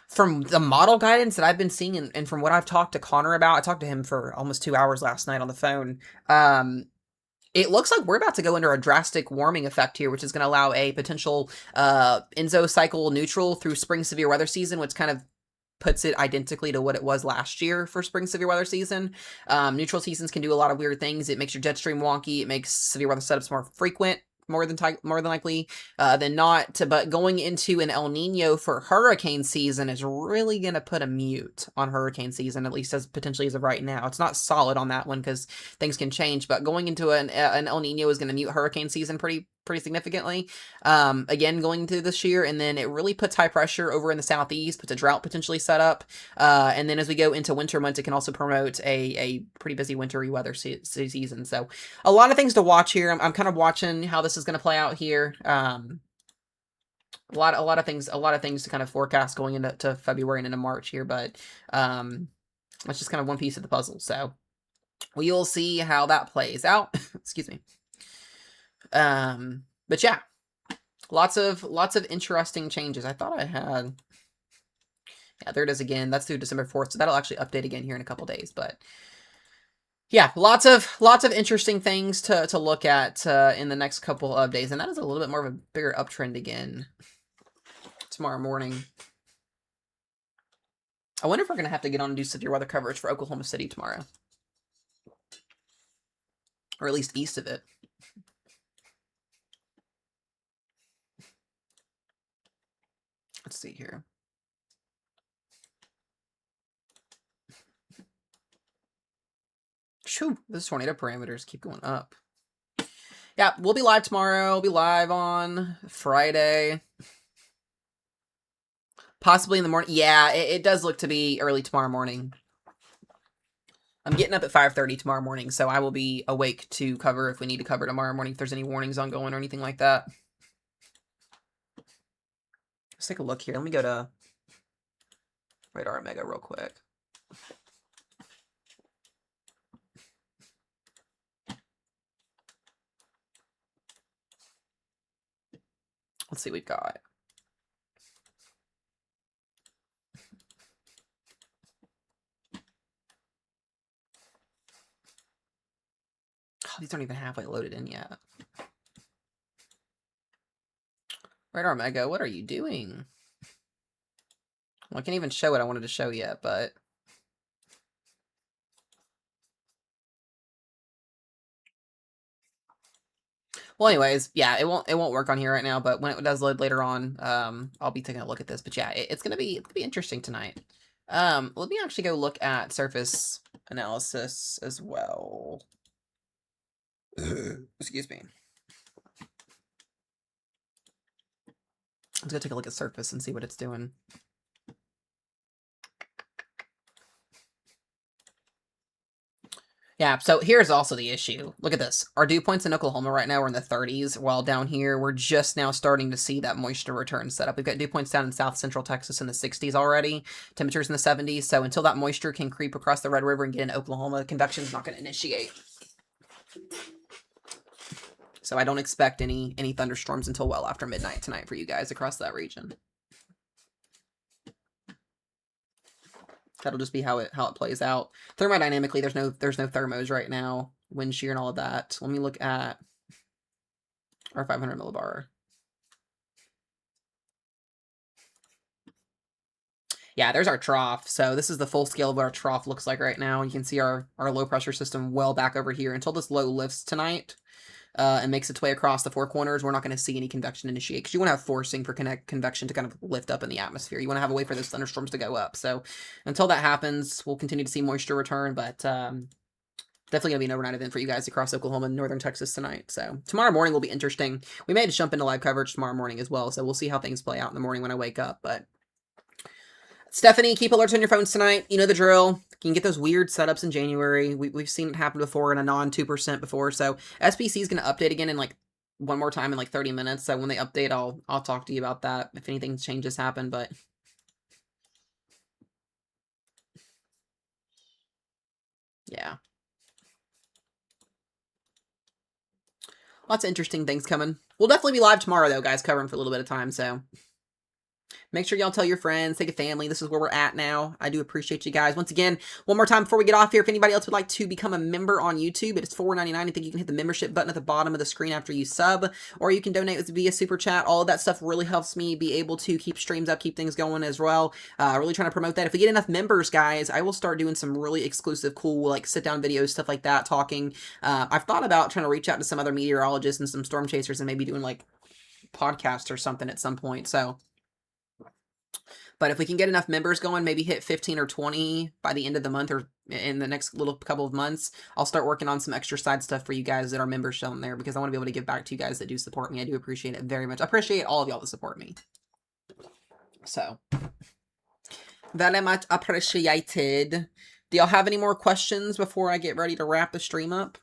From the model guidance that I've been seeing and from what I've talked to Connor about, I talked to him for almost 2 hours last night on the phone. It looks like we're about to go under a drastic warming effect here, which is going to allow a potential Enzo cycle neutral through spring severe weather season, which kind of puts it identically to what it was last year for spring severe weather season. Neutral seasons can do a lot of weird things. It makes your jet stream wonky. It makes severe weather setups more frequent. More than likely than not. But going into an El Nino for hurricane season is really going to put a mute on hurricane season, at least as potentially as of right now. It's not solid on that one because things can change. But going into an El Nino is going to mute hurricane season pretty significantly. Again, going into this year, and then it really puts high pressure over in the southeast, puts a drought potentially set up. And then as we go into winter months, it can also promote a pretty busy wintry weather season. So a lot of things to watch here. I'm kind of watching how this is going to play out here. A lot of things to kind of forecast going into February and into March here, but that's just kind of one piece of the puzzle. So we will see how that plays out. Excuse me. But yeah, lots of interesting changes. I thought I had. Yeah, there it is again. That's through December 4th, so that'll actually update again here in a couple days. But yeah, lots of interesting things to look at in the next couple of days, and that is a little bit more of a bigger uptrend again tomorrow morning. I wonder if we're gonna have to get on and do severe weather coverage for Oklahoma City tomorrow, or at least east of it. Let's see here. Shoo, those tornado parameters keep going up. Yeah, we'll be live tomorrow. We'll be live on Friday. Possibly in the morning. Yeah, it does look to be early tomorrow morning. I'm getting up at 5:30 tomorrow morning, so I will be awake to cover if we need to cover tomorrow morning, if there's any warnings ongoing or anything like that. Let's take a look here. Let me go to Radar Omega real quick. Let's see what we've got. Oh, these aren't even halfway loaded in yet. Radar Omega, what are you doing? Well, I can't even show what I wanted to show yet, but... Well, anyways, yeah, it won't work on here right now, but when it does load later on, I'll be taking a look at this. But yeah, it's gonna be interesting tonight. Let me actually go look at surface analysis as well. Excuse me. Let's go take a look at surface and see what it's doing. Yeah, so here's also the issue. Look at this. Our dew points in Oklahoma right now are in the 30s, while down here we're just now starting to see that moisture return set up. We've got dew points down in south central Texas in the 60s already, temperatures in the 70s, so until that moisture can creep across the Red River and get into Oklahoma, convection is not going to initiate. So I don't expect any thunderstorms until well after midnight tonight for you guys across that region. That'll just be how it plays out. Thermodynamically, there's no thermos right now, wind shear and all of that. Let me look at our 500 millibar. Yeah, there's our trough. So this is the full scale of what our trough looks like right now. You can see our low pressure system well back over here. Until this low lifts tonight and makes its way across the four corners, we're not going to see any convection initiate, because you want to have forcing for convection to kind of lift up in the atmosphere. You want to have a way for those thunderstorms to go up. So until that happens, we'll continue to see moisture return, but definitely going to be an overnight event for you guys across Oklahoma and northern Texas tonight. So tomorrow morning will be interesting. We may just jump into live coverage tomorrow morning as well, so we'll see how things play out in the morning when I wake up. But Stephanie, keep alerts on your phones tonight. You know the drill. You can get those weird setups in January. We've seen it happen before in a non-2% before. So SPC is going to update again in like one more time in like 30 minutes. So when they update, I'll talk to you about that if anything changes happen. But yeah. Lots of interesting things coming. We'll definitely be live tomorrow, though, guys, covering for a little bit of time, so make sure y'all tell your friends, take a family. This is where we're at now. I do appreciate you guys. Once again, one more time before we get off here, if anybody else would like to become a member on YouTube, it is $4.99. I think you can hit the membership button at the bottom of the screen after you sub, or you can donate via Super Chat. All of that stuff really helps me be able to keep streams up, keep things going as well. Really trying to promote that. If we get enough members, guys, I will start doing some really exclusive, cool, like sit-down videos, stuff like that, talking. I've thought about trying to reach out to some other meteorologists and some storm chasers and maybe doing, like, podcasts or something at some point, so... But if we can get enough members going, maybe hit 15 or 20 by the end of the month or in the next little couple of months, I'll start working on some extra side stuff for you guys that are members down there, because I want to be able to give back to you guys that do support me. I do appreciate it very much. I appreciate all of y'all that support me. So, very much appreciated. Do y'all have any more questions before I get ready to wrap the stream up?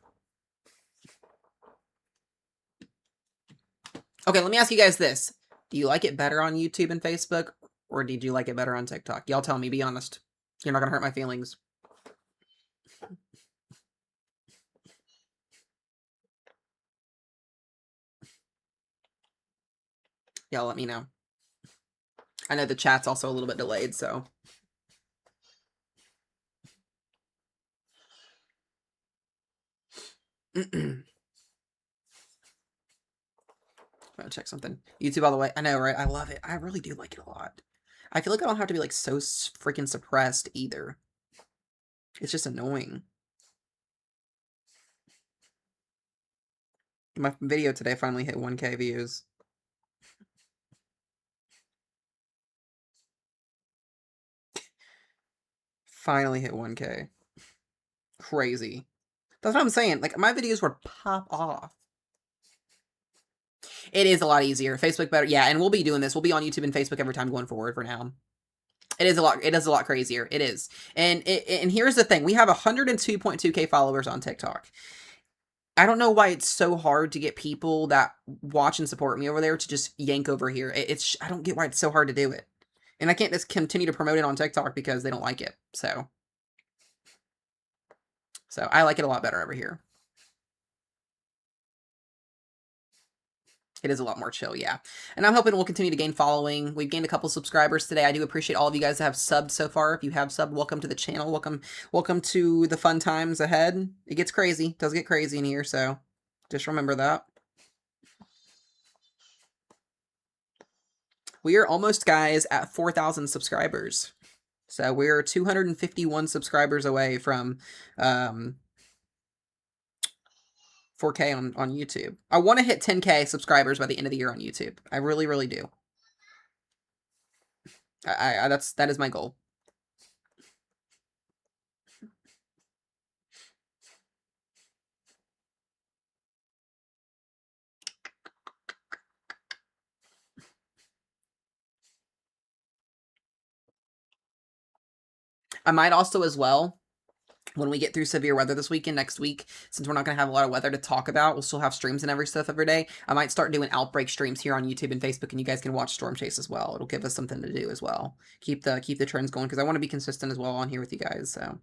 Okay, let me ask you guys this. Do you like it better on YouTube and Facebook? Or did you like it better on TikTok? Y'all tell me, be honest. You're not going to hurt my feelings. Y'all let me know. I know the chat's also a little bit delayed, so... Gotta check something. YouTube all the way. I know, right? I love it. I really do like it a lot. I feel like I don't have to be, like, so freaking suppressed either. It's just annoying. My video today finally hit 1K views. Finally hit 1K. Crazy. That's what I'm saying. Like, my videos would pop off. It is a lot easier. Facebook better. Yeah, and we'll be doing this. We'll be on YouTube and Facebook every time going forward for now. It is a lot crazier. It is. And here's the thing. We have 102.2K followers on TikTok. I don't know why it's so hard to get people that watch and support me over there to just yank over here. I don't get why it's so hard to do it. And I can't just continue to promote it on TikTok because they don't like it. So I like it a lot better over here. It is a lot more chill, yeah. And I'm hoping we'll continue to gain following. We've gained a couple subscribers today. I do appreciate all of you guys that have subbed so far. If you have subbed, welcome to the channel. Welcome to the fun times ahead. It gets crazy. It does get crazy in here, so just remember that. We are almost, guys, at 4,000 subscribers. So we're 251 subscribers away from 4K on YouTube. I want to hit 10K subscribers by the end of the year on YouTube. I really, really do. That is my goal. I might also as well, when we get through severe weather this weekend, next week, since we're not going to have a lot of weather to talk about, we'll still have streams and every day. I might start doing outbreak streams here on YouTube and Facebook, and you guys can watch Storm Chase as well. It'll give us something to do as well. Keep the trends going, because I want to be consistent as well on here with you guys, so...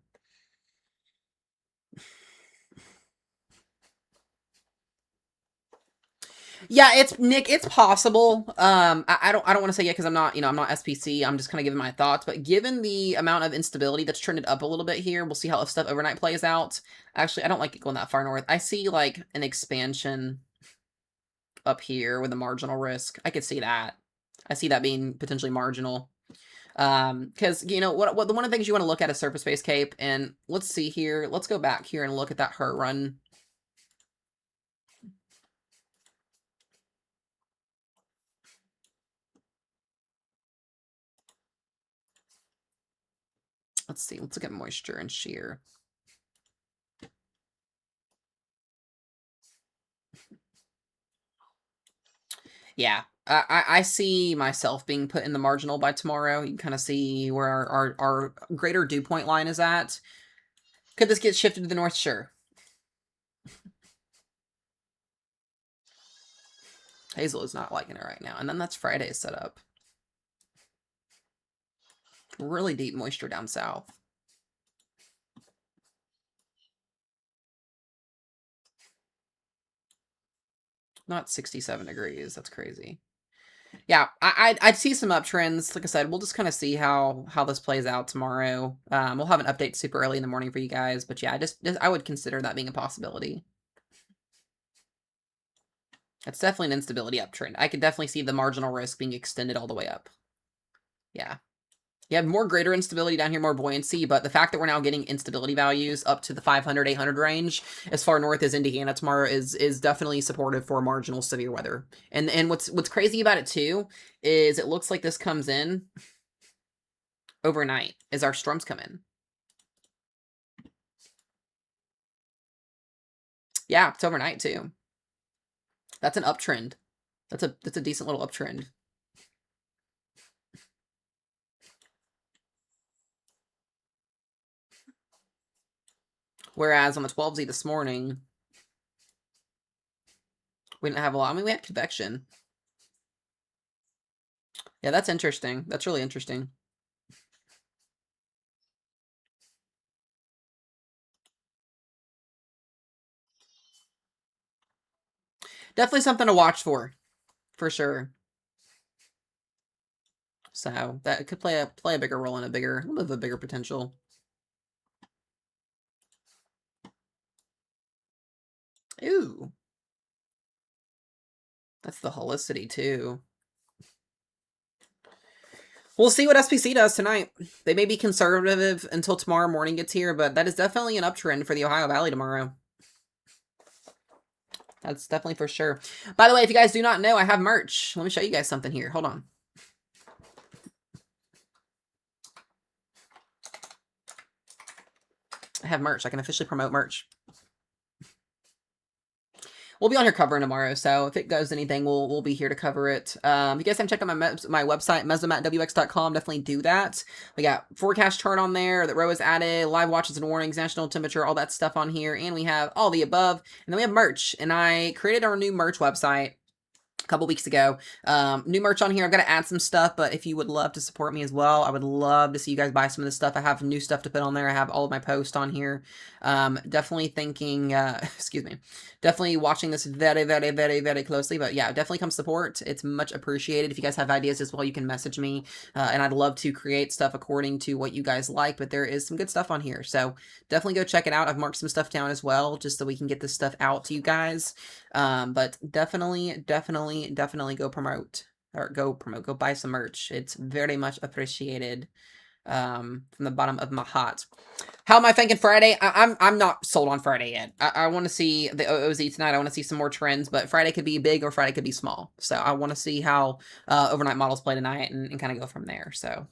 Yeah, it's possible. I don't want to say yeah, because I'm not SPC. I'm just kind of giving my thoughts. But given the amount of instability that's trended up a little bit here, we'll see how stuff overnight plays out. Actually, I don't like it going that far north. I see like an expansion up here with a marginal risk. I could see that. I see that being potentially marginal. Because, you know, what one of the things you want to look at is surface-based cape, and let's see here. Let's go back here and look at that hurt run. Let's see. Let's look at moisture and shear. Yeah, I see myself being put in the marginal by tomorrow. You can kind of see where our greater dew point line is at. Could this get shifted to the north? Sure. Hazel is not liking it right now. And then that's Friday's setup. Really deep moisture down south. Not 67 degrees. That's crazy. Yeah, I'd see some uptrends. Like I said, we'll just kind of see how this plays out tomorrow. We'll have an update super early in the morning for you guys. But yeah, just I would consider that being a possibility. That's definitely an instability uptrend. I could definitely see the marginal risk being extended all the way up. Yeah. You have more greater instability down here, more buoyancy, but the fact that we're now getting instability values up to the 500, 800 range as far north as Indiana tomorrow is definitely supportive for marginal severe weather. And what's crazy about it too is it looks like this comes in overnight as our storms come in. Yeah, it's overnight too. That's an uptrend. That's a decent little uptrend. Whereas on the 12Z this morning, we didn't have a lot. I mean, we had convection. Yeah, that's interesting. That's really interesting. Definitely something to watch for sure. So that could play a bigger role in a little bit of a bigger potential. Ooh. That's the holicity too. We'll see what SPC does tonight. They may be conservative until tomorrow morning gets here, but that is definitely an uptrend for the Ohio Valley tomorrow. That's definitely for sure. By the way, if you guys do not know, I have merch. Let me show you guys something here. Hold on. I have merch. I can officially promote merch. We'll be on here covering tomorrow, so if it goes anything, we'll be here to cover it. If you guys haven't checked out my website, mesomatwx.com, definitely do that. We got forecast chart on there that Ro has added, live watches and warnings, national temperature, all that stuff on here, and we have all the above. And then we have merch, and I created our new merch website a couple weeks ago. New merch on here. I've got to add some stuff, but if you would love to support me as well, I would love to see you guys buy some of this stuff. I have new stuff to put on there. I have all of my posts on here. Definitely thinking, excuse me, definitely watching this very, very, very, very closely, but yeah, definitely come support. It's much appreciated. If you guys have ideas as well, you can message me, and I'd love to create stuff according to what you guys like, but there is some good stuff on here, so definitely go check it out. I've marked some stuff down as well, just so we can get this stuff out to you guys. But definitely go promote, go buy some merch. It's very much appreciated, from the bottom of my heart. How am I thinking Friday? I'm not sold on Friday yet. I want to see the OOZ tonight. I want to see some more trends, but Friday could be big or Friday could be small. So I want to see how overnight models play tonight and kind of go from there. So,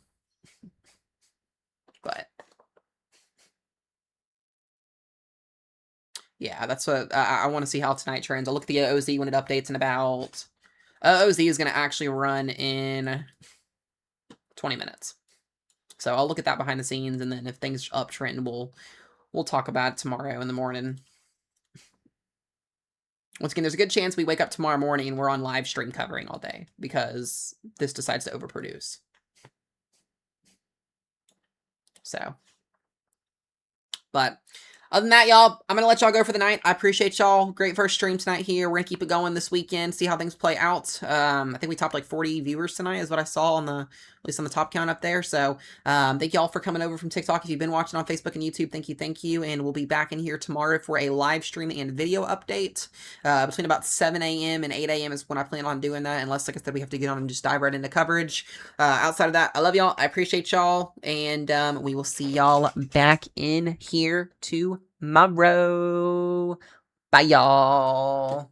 but yeah, that's what I want to see how tonight trends. I'll look at the OZ when it updates in about... OZ is going to actually run in 20 minutes. So I'll look at that behind the scenes, and then if things uptrend, we'll talk about it tomorrow in the morning. Once again, there's a good chance we wake up tomorrow morning and we're on live stream covering all day because this decides to overproduce. So, but Other than that, y'all, I'm going to let y'all go for the night. I appreciate y'all. Great first stream tonight here. We're going to keep it going this weekend, see how things play out. I think we topped like 40 viewers tonight is what I saw on at least on the top count up there. So thank y'all for coming over from TikTok. If you've been watching on Facebook and YouTube, thank you. And we'll be back in here tomorrow for a live stream and video update. Between about 7 a.m. and 8 a.m. is when I plan on doing that, unless, like I said, we have to get on and just dive right into coverage. Outside of that, I love y'all. I appreciate y'all. And we will see y'all back in here tomorrow. Bye, y'all.